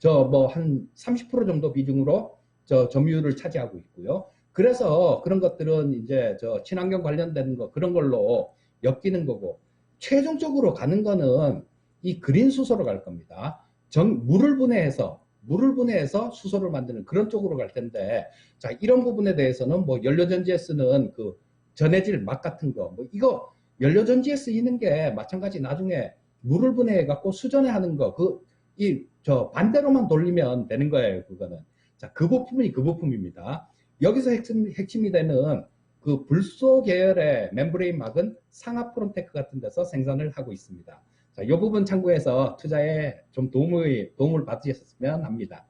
뭐 한 30% 정도 비중으로 점유율을 차지하고 있고요. 그래서 그런 것들은 이제 친환경 관련된 거 그런 걸로 엮이는 거고, 최종적으로 가는 거는 이 그린 수소로 갈 겁니다. 물을 분해해서 수소를 만드는 그런 쪽으로 갈 텐데, 자, 이런 부분에 대해서는 뭐 연료전지에 쓰는 그 전해질 막 같은 거, 뭐 이거 연료전지에 쓰이는 게 마찬가지 나중에 물을 분해해 갖고 수전에 하는 거, 반대로만 돌리면 되는 거예요, 그거는. 자, 그 부품이 그 부품입니다. 여기서 핵심이 되는 그 불소 계열의 멤브레인 막은 상하 프론테크 같은 데서 생산을 하고 있습니다. 자, 이 부분 참고해서 투자에 좀 도움을 받으셨으면 합니다.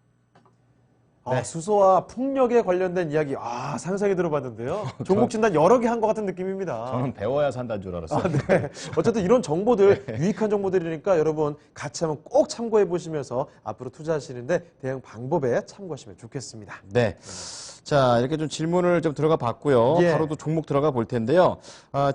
아, 수소와 풍력에 관련된 이야기, 상세하게 들어봤는데요. 종목 진단 여러 개 한 것 같은 느낌입니다. 저는 배워야 산다는 줄 알았어요. 네. 어쨌든 이런 정보들, 유익한 정보들이니까 여러분 같이 한번 꼭 참고해 보시면서 앞으로 투자하시는데 대응 방법에 참고하시면 좋겠습니다. 네. 자, 이렇게 좀 질문을 좀 들어가 봤고요. 예. 바로 또 종목 들어가 볼 텐데요.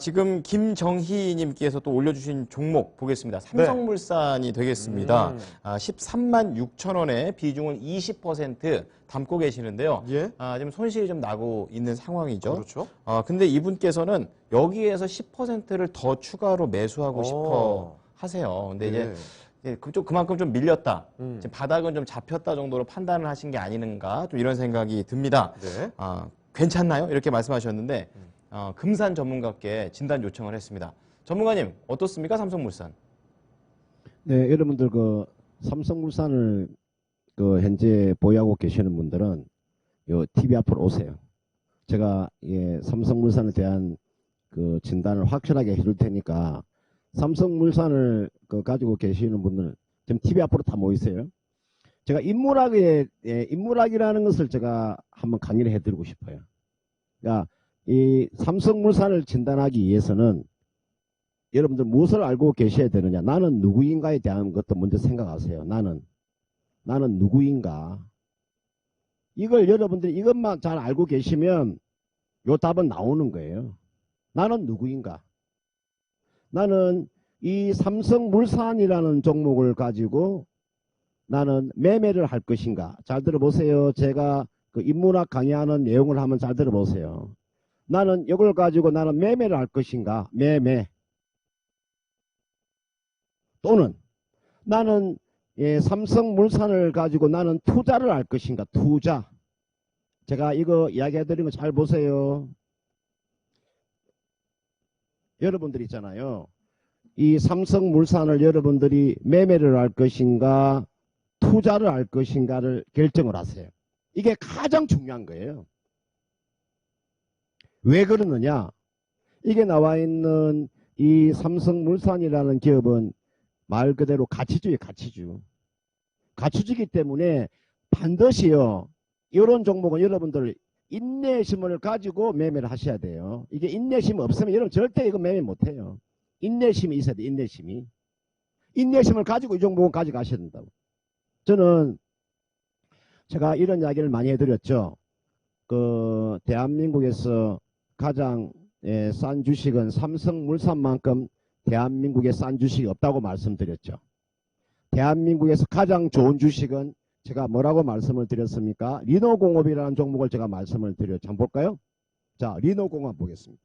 지금 김정희님께서 또 올려주신 종목 보겠습니다. 삼성물산이 되겠습니다. 13만 6천 원에 비중을 20% 담고 계시는데요. 예. 지금 손실이 좀 나고 있는 상황이죠. 그렇죠. 근데 이분께서는 여기에서 10%를 더 추가로 매수하고 싶어 하세요. 근데 이제 그만큼 좀 밀렸다. 지금 바닥은 좀 잡혔다 정도로 판단을 하신 게 아닌가 좀 이런 생각이 듭니다. 네. 괜찮나요? 이렇게 말씀하셨는데 금산 전문가께 진단 요청을 했습니다. 전문가님 어떻습니까? 삼성물산. 네, 여러분들 그 삼성물산을 현재 보유하고 계시는 분들은 요 TV 앞으로 오세요. 제가 삼성물산에 대한 그 진단을 확실하게 해줄 테니까 삼성물산을 가지고 계시는 분들 지금 TV 앞으로 다 모이세요. 제가 인물학이라는 것을 제가 한번 강의를 해드리고 싶어요. 그러니까 이 삼성물산을 진단하기 위해서는 여러분들 무엇을 알고 계셔야 되느냐. 나는 누구인가에 대한 것도 먼저 생각하세요. 나는 누구인가. 이걸 여러분들이 이것만 잘 알고 계시면 요 답은 나오는 거예요. 나는 누구인가. 나는 이 삼성물산이라는 종목을 가지고 나는 매매를 할 것인가. 잘 들어보세요. 제가 그 인문학 강의하는 내용을 한번 잘 들어보세요. 나는 이걸 가지고 나는 매매를 할 것인가. 매매. 또는 나는 삼성물산을 가지고 나는 투자를 할 것인가. 투자. 제가 이거 이야기해드리는 거 잘 보세요. 여러분들 있잖아요. 이 삼성물산을 여러분들이 매매를 할 것인가 투자를 할 것인가를 결정을 하세요. 이게 가장 중요한 거예요. 왜 그러느냐. 이게 나와 있는 이 삼성물산이라는 기업은 말 그대로 가치주예요. 가치주이기 때문에 반드시요. 이런 종목은 여러분들 인내심을 가지고 매매를 하셔야 돼요. 이게 인내심 없으면 여러분 절대 이거 매매 못해요. 인내심이 있어야 돼. 인내심을 가지고 이 종목은 가져가셔야 된다고. 저는 제가 이런 이야기를 많이 해드렸죠. 대한민국에서 가장 싼 주식은 삼성물산만큼 대한민국에 싼 주식이 없다고 말씀드렸죠. 대한민국에서 가장 좋은 주식은 제가 뭐라고 말씀을 드렸습니까? 리노공업이라는 종목을 제가 말씀을 드렸죠. 한번 볼까요? 자, 리노공업 보겠습니다.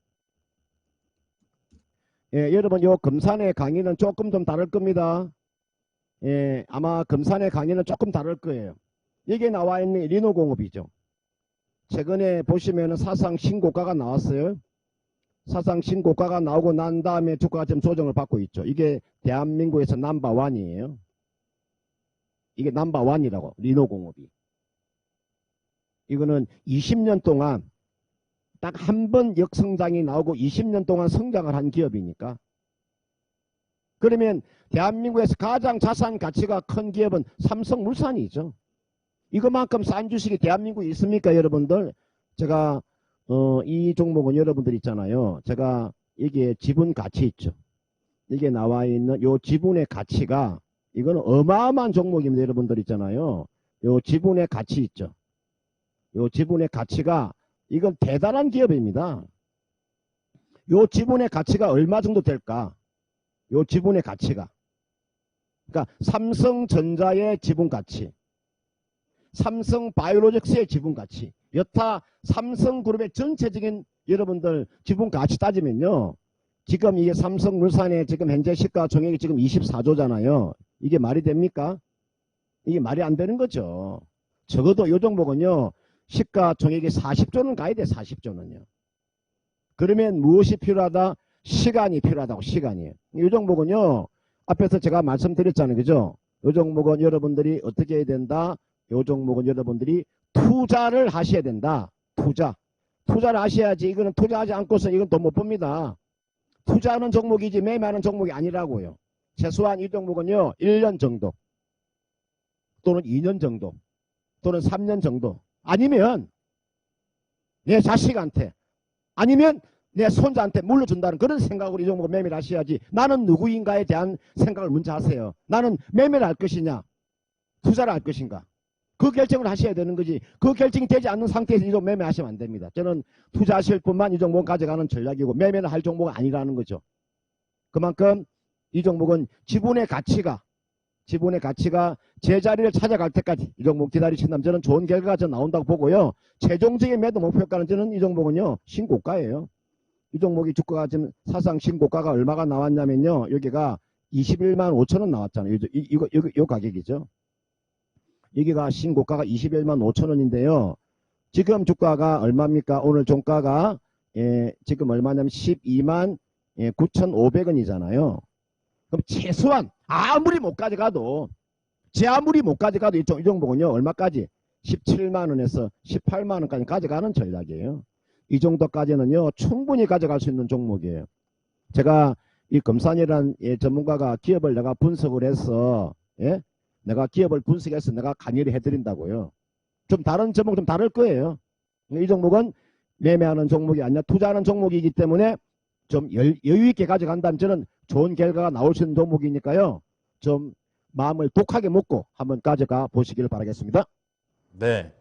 여러분 요 금산의 강의는 조금 좀 다를 겁니다. 아마 금산의 강의는 조금 다를 거예요. 여기에 나와 있는 리노공업이죠. 최근에 보시면은 사상 신고가가 나왔어요. 사상 신고가가 나오고 난 다음에 주가가 좀 조정을 받고 있죠. 이게 대한민국에서 넘버원이에요. 이게 넘버원이라고, 리노공업이. 이거는 20년 동안 딱 한 번 역성장이 나오고 20년 동안 성장을 한 기업이니까. 그러면 대한민국에서 가장 자산 가치가 큰 기업은 삼성물산이죠. 이것만큼 싼 주식이 대한민국에 있습니까, 여러분들? 제가 이 종목은 여러분들 있잖아요. 제가 이게 지분 가치 있죠. 이게 나와 있는 요 지분의 가치가 이거는 어마어마한 종목입니다. 여러분들 있잖아요. 요 지분의 가치 있죠. 요 지분의 가치가 이건 대단한 기업입니다. 요 지분의 가치가 얼마 정도 될까? 요 지분의 가치가. 그러니까 삼성전자의 지분 가치. 삼성 바이오로직스의 지분 가치, 여타 삼성그룹의 전체적인 여러분들 지분 가치 따지면요. 지금 이게 삼성물산의 지금 현재 시가총액이 지금 24조잖아요. 이게 말이 됩니까? 이게 말이 안 되는 거죠. 적어도 이 종목은요. 시가총액이 40조는 가야 돼. 40조는요. 그러면 무엇이 필요하다? 시간이 필요하다고. 시간이. 이 종목은요. 앞에서 제가 말씀드렸잖아요. 그죠? 이 종목은 여러분들이 어떻게 해야 된다? 이 종목은 여러분들이 투자를 하셔야 된다. 투자를 하셔야지. 이거는 투자하지 않고서 이건 돈 못 법니다. 투자하는 종목이지 매매하는 종목이 아니라고요. 최소한 이 종목은요. 1년 정도 또는 2년 정도 또는 3년 정도 아니면 내 자식한테 아니면 내 손자한테 물려준다는 그런 생각으로 이 종목을 매매를 하셔야지. 나는 누구인가에 대한 생각을 먼저 하세요. 나는 매매를 할 것이냐 투자를 할 것인가. 그 결정을 하셔야 되는 거지. 그 결정이 되지 않는 상태에서 이 종목 매매하시면 안 됩니다. 저는 투자하실 분만 이 종목을 가져가는 전략이고 매매를 할 종목은 아니라는 거죠. 그만큼 이 종목은 지분의 가치가 제자리를 찾아갈 때까지 이 종목 기다리신다면 저는 좋은 결과가 저 나온다고 보고요. 최종적인 매도 목표가는 저는 이 종목은요. 신고가예요. 이 종목이 주가가 지금 사상 신고가가 얼마가 나왔냐면요. 여기가 21만 5천 원 나왔잖아요. 이거 가격이죠. 여기가 신고가가 21만 5천 원인데요. 지금 주가가 얼마입니까? 오늘 종가가 지금 얼마냐면 12만 9,500원이잖아요. 그럼 최소한 아무리 못 가져가도 이 종목은요. 얼마까지? 17만 원에서 18만 원까지 가져가는 전략이에요. 이 정도까지는요. 충분히 가져갈 수 있는 종목이에요. 제가 이 금산이라는 전문가가 기업을 내가 분석을 해서 내가 기업을 분석해서 내가 강의를 해드린다고요. 좀 다른 종목 좀 다를 거예요. 이 종목은 매매하는 종목이 아니라 투자하는 종목이기 때문에 좀 여유 있게 가져간다면 저는 좋은 결과가 나올 수 있는 종목이니까요. 좀 마음을 독하게 먹고 한번 가져가 보시길 바라겠습니다. 네.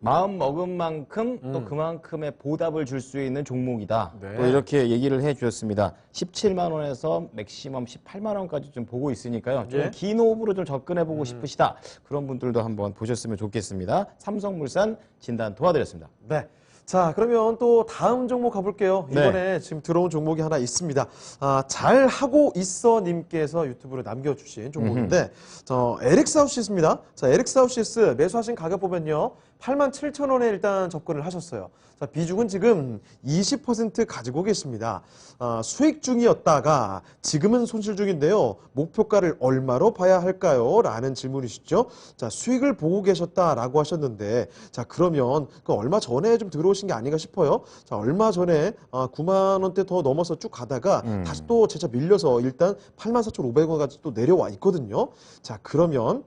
마음 먹은 만큼 또 그만큼의 보답을 줄 수 있는 종목이다. 네. 또 이렇게 얘기를 해 주셨습니다. 17만 원에서 맥시멈 18만 원까지 좀 보고 있으니까요. 좀 예. 긴 호흡으로 좀 접근해 보고 싶으시다. 그런 분들도 한번 보셨으면 좋겠습니다. 삼성물산 진단 도와드렸습니다. 네. 자, 그러면 또 다음 종목 가볼게요. 네. 이번에 지금 들어온 종목이 하나 있습니다. 잘하고 있어 님께서 유튜브로 남겨주신 종목인데, LX하우시스입니다. 자, LX하우시스 매수하신 가격 보면요. 87,000원에 일단 접근을 하셨어요. 자, 비중은 지금 20% 가지고 계십니다. 수익 중이었다가 지금은 손실 중인데요. 목표가를 얼마로 봐야 할까요? 라는 질문이시죠. 자, 수익을 보고 계셨다라고 하셨는데, 자, 그러면 그 얼마 전에 좀 들어오신 게 아닌가 싶어요. 자, 얼마 전에 9만 원대 더 넘어서 쭉 가다가 다시 또 재차 밀려서 일단 84,500원까지 또 내려와 있거든요. 자, 그러면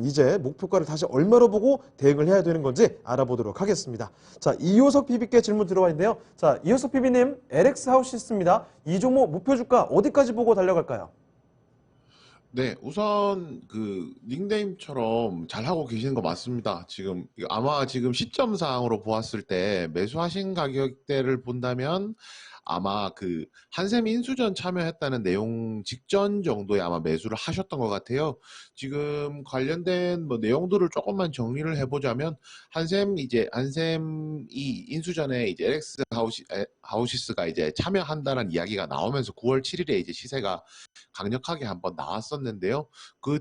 이제 목표가를 다시 얼마로 보고 대응을 해야 되는 건지 알아보도록 하겠습니다. 자, 이효석 PB께 질문 들어와 있는데요. 자, 이효석 PB님, LX하우시스입니다. 이 종목 목표 주가 어디까지 보고 달려갈까요? 네, 우선 그 닉네임처럼 잘 하고 계시는 거 맞습니다. 지금 아마 지금 시점상으로 보았을 때 매수하신 가격대를 본다면 아마 그 한샘 인수전 참여했다는 내용 직전 정도에 아마 매수를 하셨던 것 같아요. 지금 관련된 뭐 내용들을 조금만 정리를 해보자면 한샘이 인수전에 이제 LX 하우시스가 이제 참여한다는 이야기가 나오면서 9월 7일에 이제 시세가 강력하게 한번 나왔었는데요. 그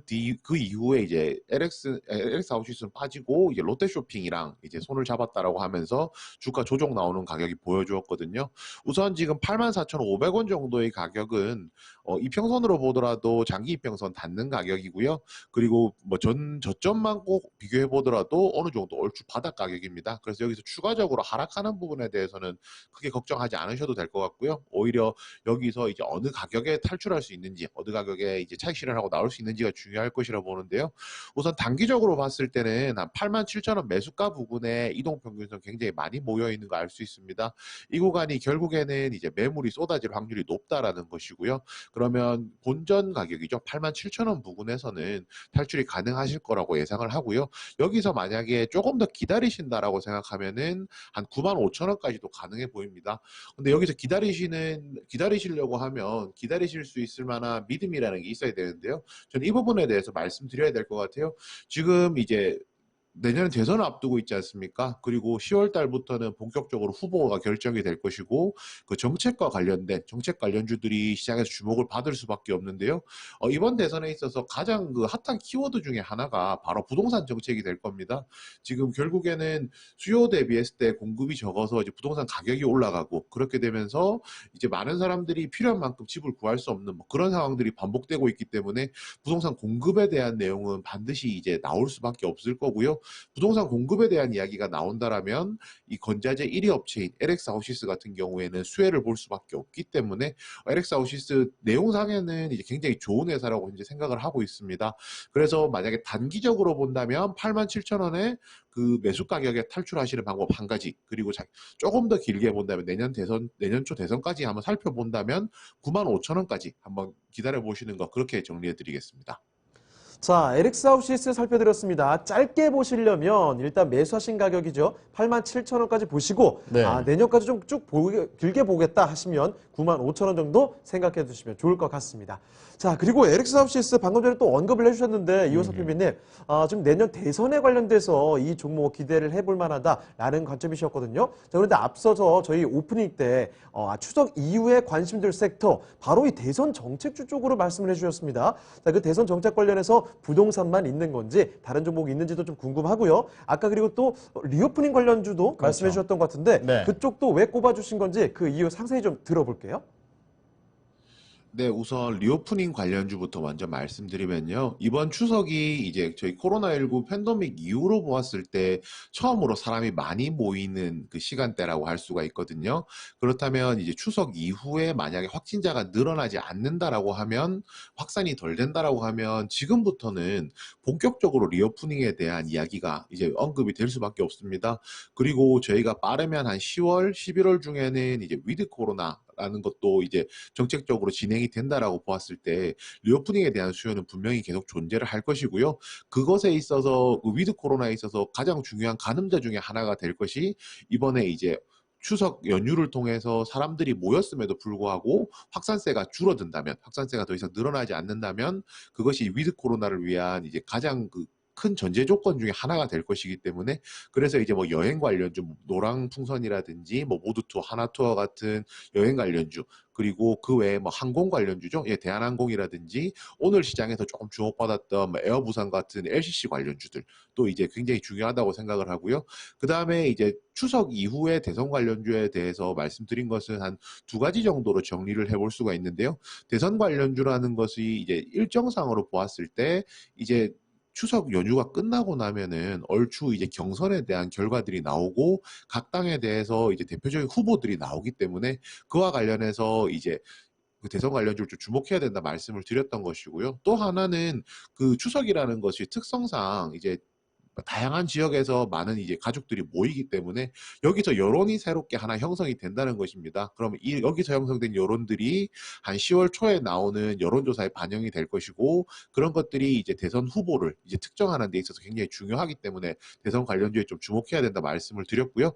이후에 이제 LX 하우시스는 빠지고 이제 롯데쇼핑이랑 이제 손을 잡았다라고 하면서 주가 조정 나오는 가격이 보여주었거든요. 우선 지금 84,500원 정도의 가격은 이평선으로 보더라도 장기 이평선 닿는 가격이고요. 그리고 뭐 저점만 꼭 비교해 보더라도 어느 정도 얼추 바닥 가격입니다. 그래서 여기서 추가적으로 하락하는 부분에 대해서는 크게 걱정하지 않으셔도 될 것 같고요. 오히려 여기서 이제 어느 가격에 탈출할 수 있는지, 어느 가격에 이제 차익 실현하고 나올 수 있는지가 중요할 것이라 보는데요. 우선 단기적으로 봤을 때는 한 87,000원 매수가 부분에 이동평균선 굉장히 많이 모여 있는 거 알 수 있습니다. 이 구간이 결국에는 이제 매물이 쏟아질 확률이 높다라는 것이고요. 그러면 본전 가격이죠. 87,000원 부근에서는 탈출이 가능하실 거라고 예상을 하고요. 여기서 만약에 조금 더 기다리신다라고 생각하면은 한 95,000원까지도 가능해 보입니다. 근데 여기서 기다리시려고 하면 기다리실 수 있을 만한 믿음이라는 게 있어야 되는데요. 저는 이 부분에 대해서 말씀드려야 될 것 같아요. 지금 이제 내년 대선을 앞두고 있지 않습니까? 그리고 10월 달부터는 본격적으로 후보가 결정이 될 것이고 그 정책과 관련된 정책 관련주들이 시장에서 주목을 받을 수밖에 없는데요. 이번 대선에 있어서 가장 그 핫한 키워드 중에 하나가 바로 부동산 정책이 될 겁니다. 지금 결국에는 수요 대비했을 때 공급이 적어서 이제 부동산 가격이 올라가고 그렇게 되면서 이제 많은 사람들이 필요한 만큼 집을 구할 수 없는 뭐 그런 상황들이 반복되고 있기 때문에 부동산 공급에 대한 내용은 반드시 이제 나올 수밖에 없을 거고요. 부동산 공급에 대한 이야기가 나온다라면 이 건자재 1위 업체인 LX 하우시스 같은 경우에는 수혜를 볼 수밖에 없기 때문에 LX 하우시스 내용상에는 이제 굉장히 좋은 회사라고 이제 생각을 하고 있습니다. 그래서 만약에 단기적으로 본다면 87,000원에 그 매수 가격에 탈출하시는 방법 한 가지, 그리고 조금 더 길게 본다면 내년 초 대선까지 한번 살펴본다면 95,000원까지 한번 기다려 보시는 거, 그렇게 정리해 드리겠습니다. 자, LX 하우시스 살펴드렸습니다. 짧게 보시려면 일단 매수하신 가격이죠. 87,000원까지 보시고 네. 내년까지 좀 길게 보겠다 하시면 95,000원 정도 생각해 두시면 좋을 것 같습니다. 자, 그리고 LX 하우시스 방금 전에 또 언급을 해주셨는데 이호섭 PB님, 좀 내년 대선에 관련돼서 이 종목 기대를 해볼 만하다라는 관점이셨거든요. 자, 그런데 앞서서 저희 오프닝 때 추석 이후에 관심들 섹터 바로 이 대선 정책주 쪽으로 말씀을 해주셨습니다. 자, 그 대선 정책 관련해서 부동산만 있는 건지 다른 종목이 있는지도 좀 궁금하고요. 아까 그리고 또 리오프닝 관련주도 말씀해 주셨던 것 같은데 네. 그쪽도 왜 꼽아주신 건지 그 이유 상세히 좀 들어볼게요. 네, 우선 리오프닝 관련주부터 먼저 말씀드리면요. 이번 추석이 이제 저희 코로나19 팬데믹 이후로 보았을 때 처음으로 사람이 많이 모이는 그 시간대라고 할 수가 있거든요. 그렇다면 이제 추석 이후에 만약에 확진자가 늘어나지 않는다라고 하면, 확산이 덜 된다라고 하면 지금부터는 본격적으로 리오프닝에 대한 이야기가 이제 언급이 될 수밖에 없습니다. 그리고 저희가 빠르면 한 10월, 11월 중에는 이제 위드 코로나라는 것도 이제 정책적으로 진행이 된다라고 보았을 때 리오프닝에 대한 수요는 분명히 계속 존재를 할 것이고요. 그것에 있어서 위드 코로나에 있어서 가장 중요한 가늠자 중에 하나가 될 것이, 이번에 이제 추석 연휴를 통해서 사람들이 모였음에도 불구하고 확산세가 줄어든다면, 확산세가 더 이상 늘어나지 않는다면 그것이 위드 코로나를 위한 이제 가장 큰 전제 조건 중에 하나가 될 것이기 때문에, 그래서 이제 뭐 여행 관련주, 노랑풍선이라든지 뭐 모두투어, 하나투어 같은 여행 관련주, 그리고 그 외에 뭐 항공 관련주죠. 예, 대한항공이라든지 오늘 시장에서 조금 주목받았던 뭐 에어부산 같은 LCC 관련주들 또 이제 굉장히 중요하다고 생각을 하고요. 그 다음에 이제 추석 이후에 대선 관련주에 대해서 말씀드린 것은 한 두 가지 정도로 정리를 해볼 수가 있는데요. 대선 관련주라는 것이 이제 일정상으로 보았을 때 이제 추석 연휴가 끝나고 나면은 얼추 이제 경선에 대한 결과들이 나오고 각 당에 대해서 이제 대표적인 후보들이 나오기 때문에 그와 관련해서 이제 그 대선 관련주를 좀 주목해야 된다 말씀을 드렸던 것이고요. 또 하나는 그 추석이라는 것이 특성상 이제 다양한 지역에서 많은 이제 가족들이 모이기 때문에 여기서 여론이 새롭게 하나 형성이 된다는 것입니다. 그러면 여기서 형성된 여론들이 한 10월 초에 나오는 여론조사에 반영이 될 것이고, 그런 것들이 이제 대선 후보를 이제 특정하는 데 있어서 굉장히 중요하기 때문에 대선 관련주에 좀 주목해야 된다 말씀을 드렸고요.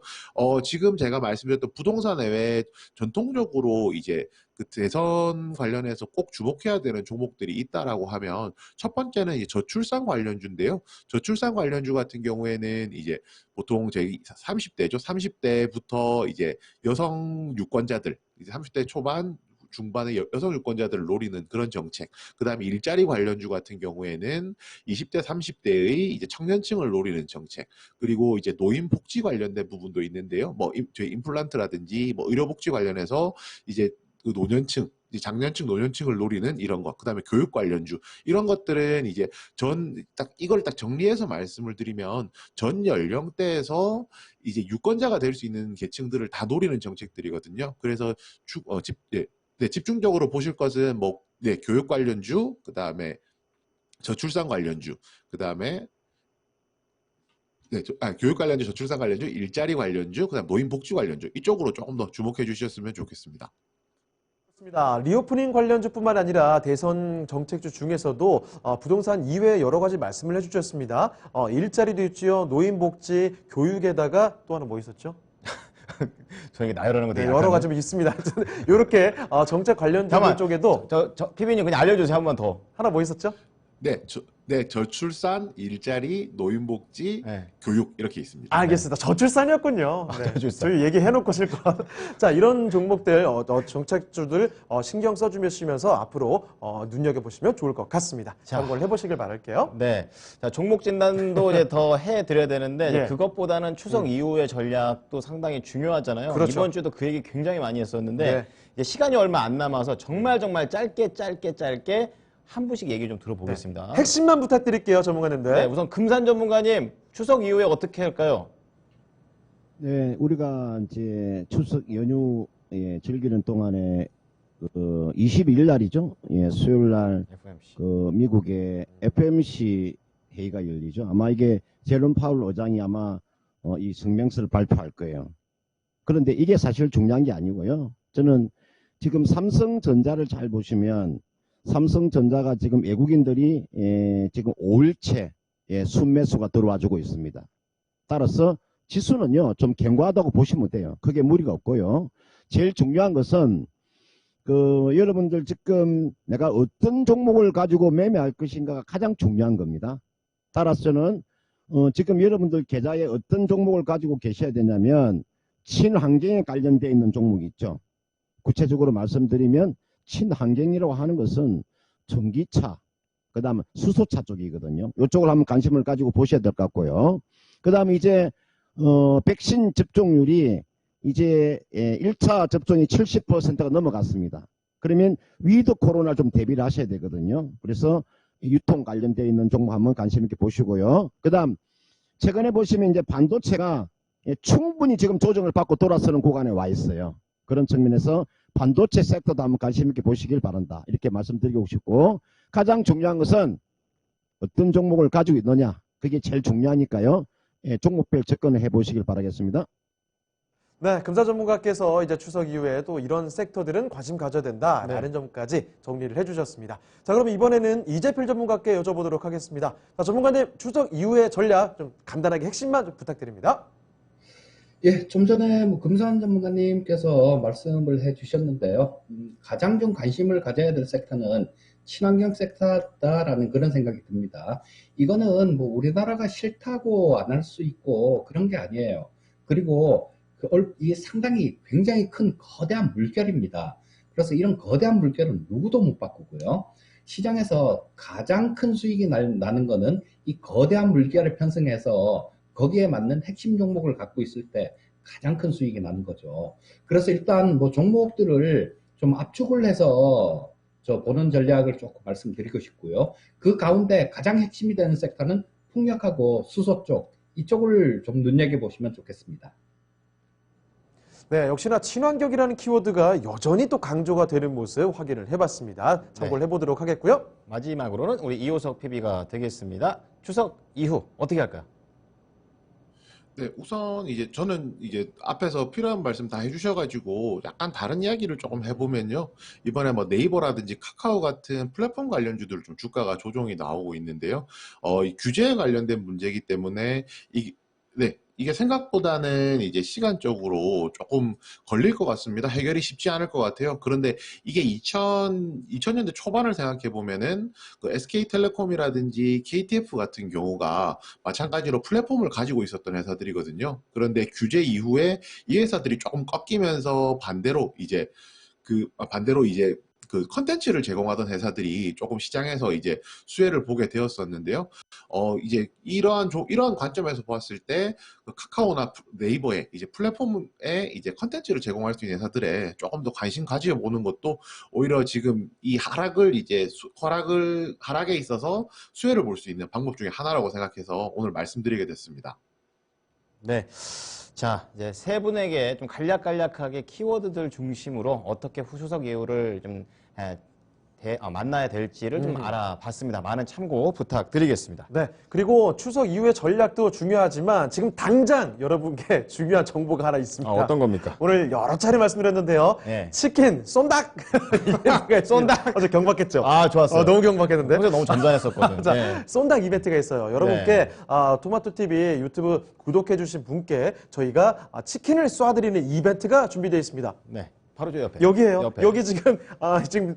지금 제가 말씀드렸던 부동산 외에 전통적으로 이제 그 대선 관련해서 꼭 주목해야 되는 종목들이 있다라고 하면, 첫 번째는 이제 저출산 관련주인데요. 저출산 관련주 같은 경우에는 이제 보통 저희 30대죠. 30대부터 이제 여성 유권자들, 이제 30대 초반 중반의 여성 유권자들을 노리는 그런 정책. 그 다음에 일자리 관련주 같은 경우에는 20대, 30대의 이제 청년층을 노리는 정책. 그리고 이제 노인 복지 관련된 부분도 있는데요. 뭐 저희 임플란트라든지 뭐 의료복지 관련해서 이제 그 노년층, 장년층, 노년층을 노리는 이런 것, 그 다음에 교육 관련주, 이런 것들은 이제 이걸 딱 정리해서 말씀을 드리면 전 연령대에서 이제 유권자가 될 수 있는 계층들을 다 노리는 정책들이거든요. 그래서 집중적으로 보실 것은 뭐, 교육 관련주, 그 다음에 저출산 관련주, 그 다음에 교육 관련주, 저출산 관련주, 일자리 관련주, 그 다음 노인 복지 관련주, 이쪽으로 조금 더 주목해 주셨으면 좋겠습니다. 그렇습니다. 리오프닝 관련주뿐만 아니라 대선 정책주 중에서도 부동산 이외에 여러 가지 말씀을 해주셨습니다. 일자리도 있지요, 노인복지, 교육에다가 또 하나 뭐 있었죠? 저에게 나열하는 거 되게 네, 여러 가지 좀 있습니다. 이렇게 정책 관련주 잠깐만. 쪽에도 PB님 그냥 알려주세요. 한 번 더. 하나 뭐 있었죠? 네, 저출산, 일자리, 노인복지, 네. 교육 이렇게 있습니다. 알겠습니다. 저출산이었군요. 네. 저출산. 저희 얘기해놓고 실컷. 자, 이런 종목들, 정책주들 신경 써주시면서 앞으로 눈여겨보시면 좋을 것 같습니다. 참고를 해보시길 바랄게요. 네. 자, 종목 진단도 이제 더 해드려야 되는데, 이제 예. 그것보다는 추석 이후의 전략도 상당히 중요하잖아요. 그렇죠. 이번 주도 그 얘기 굉장히 많이 했었는데, 네. 이제 시간이 얼마 안 남아서 정말 짧게 한 분씩 얘기 좀 들어보겠습니다. 핵심만 부탁드릴게요, 전문가님들. 네, 우선 금산 전문가님, 추석 이후에 어떻게 할까요? 네, 우리가 이제 추석 연휴 즐기는 동안에 22일 날이죠. 예, 수요일 날 FMC. 미국의 FMC 회의가 열리죠. 아마 이게 제롬 파울 의장이 아마 이 성명서를 발표할 거예요. 그런데 이게 사실 중요한 게 아니고요. 저는 지금 삼성전자를 잘 보시면 삼성전자가 지금 외국인들이 지금 5일째 순매수가 들어와주고 있습니다. 따라서 지수는요 좀 견고하다고 보시면 돼요. 크게 무리가 없고요. 제일 중요한 것은 여러분들 지금 내가 어떤 종목을 가지고 매매할 것인가가 가장 중요한 겁니다. 따라서 저는 지금 여러분들 계좌에 어떤 종목을 가지고 계셔야 되냐면 친환경에 관련되어 있는 종목이 있죠. 구체적으로 말씀드리면 친환경이라고 하는 것은 전기차, 그 다음 수소차 쪽이거든요. 이쪽을 한번 관심을 가지고 보셔야 될 것 같고요. 그 다음에 이제 백신 접종률이 이제 1차 접종이 70%가 넘어갔습니다. 그러면 위드 코로나 좀 대비를 하셔야 되거든요. 그래서 유통 관련되어 있는 종목 한번 관심 있게 보시고요. 그 다음 최근에 보시면 이제 반도체가 충분히 지금 조정을 받고 돌아서는 구간에 와 있어요. 그런 측면에서 반도체 섹터도 한번 관심 있게 보시길 바란다. 이렇게 말씀드리고 싶고, 가장 중요한 것은 어떤 종목을 가지고 있느냐. 그게 제일 중요하니까요. 종목별 접근을 해보시길 바라겠습니다. 네, 금사 전문가께서 이제 추석 이후에 또 이런 섹터들은 관심 가져야 된다라는 점까지 정리를 해주셨습니다. 자, 그럼 이번에는 이재필 전문가께 여쭤보도록 하겠습니다. 자, 전문가님, 추석 이후의 전략 좀 간단하게 핵심만 좀 부탁드립니다. 예, 좀 전에 금산 전문가님께서 말씀을 해주셨는데요. 가장 좀 관심을 가져야 될 섹터는 친환경 섹터다라는 그런 생각이 듭니다. 이거는 우리나라가 싫다고 안 할 수 있고 그런 게 아니에요. 그리고 이게 상당히 굉장히 큰 거대한 물결입니다. 그래서 이런 거대한 물결은 누구도 못 바꾸고요. 시장에서 가장 큰 수익이 나는 거는 이 거대한 물결에 편승해서 거기에 맞는 핵심 종목을 갖고 있을 때 가장 큰 수익이 나는 거죠. 그래서 일단 종목들을 좀 압축을 해서 보는 전략을 조금 말씀드리고 싶고요. 그 가운데 가장 핵심이 되는 섹터는 풍력하고 수소 쪽, 이쪽을 좀 눈여겨보시면 좋겠습니다. 네, 역시나 친환경이라는 키워드가 여전히 또 강조가 되는 모습 확인을 해봤습니다. 참고를 해보도록 하겠고요. 마지막으로는 우리 이호석 PB가 되겠습니다. 추석 이후 어떻게 할까요? 네, 우선 저는 앞에서 필요한 말씀 다 해주셔가지고 약간 다른 이야기를 조금 해보면요. 이번에 네이버라든지 카카오 같은 플랫폼 관련주들 좀 주가가 조정이 나오고 있는데요. 이 규제에 관련된 문제이기 때문에 이게 생각보다는 시간적으로 조금 걸릴 것 같습니다. 해결이 쉽지 않을 것 같아요. 그런데 이게 2000년대 초반을 생각해 보면은 SK텔레콤이라든지 KTF 같은 경우가 마찬가지로 플랫폼을 가지고 있었던 회사들이거든요. 그런데 규제 이후에 이 회사들이 조금 꺾이면서 반대로 그 컨텐츠를 제공하던 회사들이 조금 시장에서 수혜를 보게 되었었는데요. 이러한 관점에서 보았을 때 카카오나 네이버의 플랫폼에 컨텐츠를 제공할 수 있는 회사들에 조금 더 관심 가져보는 것도 오히려 지금 이 하락에 있어서 수혜를 볼 수 있는 방법 중에 하나라고 생각해서 오늘 말씀드리게 됐습니다. 네. 자, 이제 세 분에게 좀 간략하게 키워드들 중심으로 어떻게 추석 이후를 좀 만나야 될지를 좀 알아봤습니다. 많은 참고 부탁드리겠습니다. 네, 그리고 추석 이후의 전략도 중요하지만 지금 당장 여러분께 중요한 정보가 하나 있습니다. 어떤 겁니까? 오늘 여러 차례 말씀드렸는데요. 네. 치킨 쏜닭 이벤트가 쏜닭! 어제 경박했죠. 아, 좋았어요. 너무 경박했는데. 평소에 너무 잔잔했었거든. 자, 네. 쏜닭 이벤트가 있어요. 여러분께 토마토TV 유튜브 구독해주신 분께 저희가 치킨을 쏴드리는 이벤트가 준비되어 있습니다. 네. 바로 저 옆에. 여기에요. 옆에. 여기 지금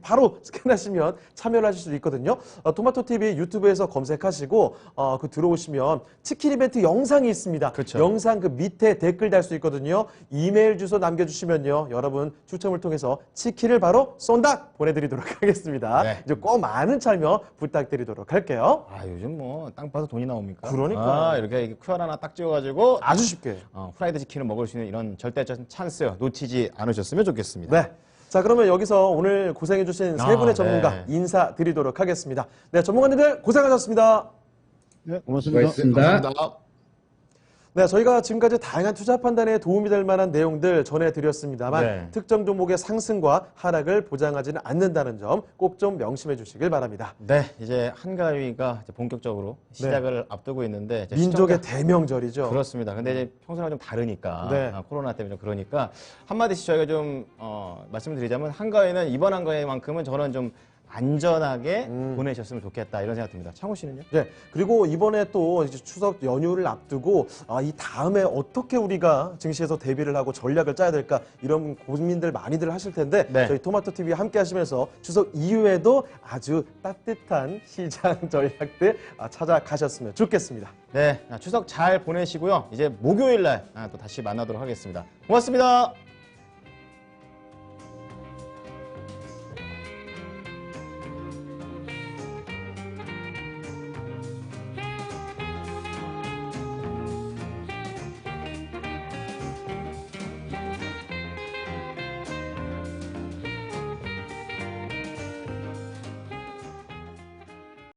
바로 스캔하시면 참여를 하실 수 있거든요. 토마토 TV 유튜브에서 검색하시고 그 들어오시면 치킨 이벤트 영상이 있습니다. 그쵸. 영상 그 밑에 댓글 달 수 있거든요. 이메일 주소 남겨주시면요, 여러분 추첨을 통해서 치킨을 바로 쏜다 보내드리도록 하겠습니다. 네. 이제 꼭 많은 참여 부탁드리도록 할게요. 아, 요즘 뭐 땅 파서 돈이 나옵니까? 그러니까요. 아, 이렇게 QR 하나 딱 찍어가지고 아주 쉽게. 프라이드 치킨을 먹을 수 있는 이런 절대적 찬스 놓치지 않으셨으면 좋겠습니다. 네. 자, 그러면 여기서 오늘 고생해주신 세 분의 전문가 네. 인사드리도록 하겠습니다. 네, 전문가님들 고생하셨습니다. 네, 고맙습니다. 수고했습니다. 감사합니다. 네, 저희가 지금까지 다양한 투자 판단에 도움이 될 만한 내용들 전해드렸습니다만 네. 특정 종목의 상승과 하락을 보장하지는 않는다는 점 꼭 좀 명심해 주시길 바랍니다. 네, 이제 한가위가 이제 본격적으로 시작을 앞두고 있는데 이제 민족의 시청자- 대명절이죠. 그렇습니다. 근데 이제 평소랑 좀 다르니까 네. 코로나 때문에 좀 그러니까 한마디씩 저희가 좀 말씀을 드리자면 한가위는 이번 한가위만큼은 저는 좀 안전하게 보내셨으면 좋겠다 이런 생각 듭니다. 창호 씨는요? 네, 그리고 이번에 또 이제 추석 연휴를 앞두고 이 다음에 어떻게 우리가 증시에서 대비를 하고 전략을 짜야 될까 이런 고민들 많이들 하실 텐데 네. 저희 토마토 TV 함께 하시면서 추석 이후에도 아주 따뜻한 시장 전략들 찾아가셨으면 좋겠습니다. 네, 추석 잘 보내시고요. 이제 목요일 날 또 다시 만나도록 하겠습니다. 고맙습니다.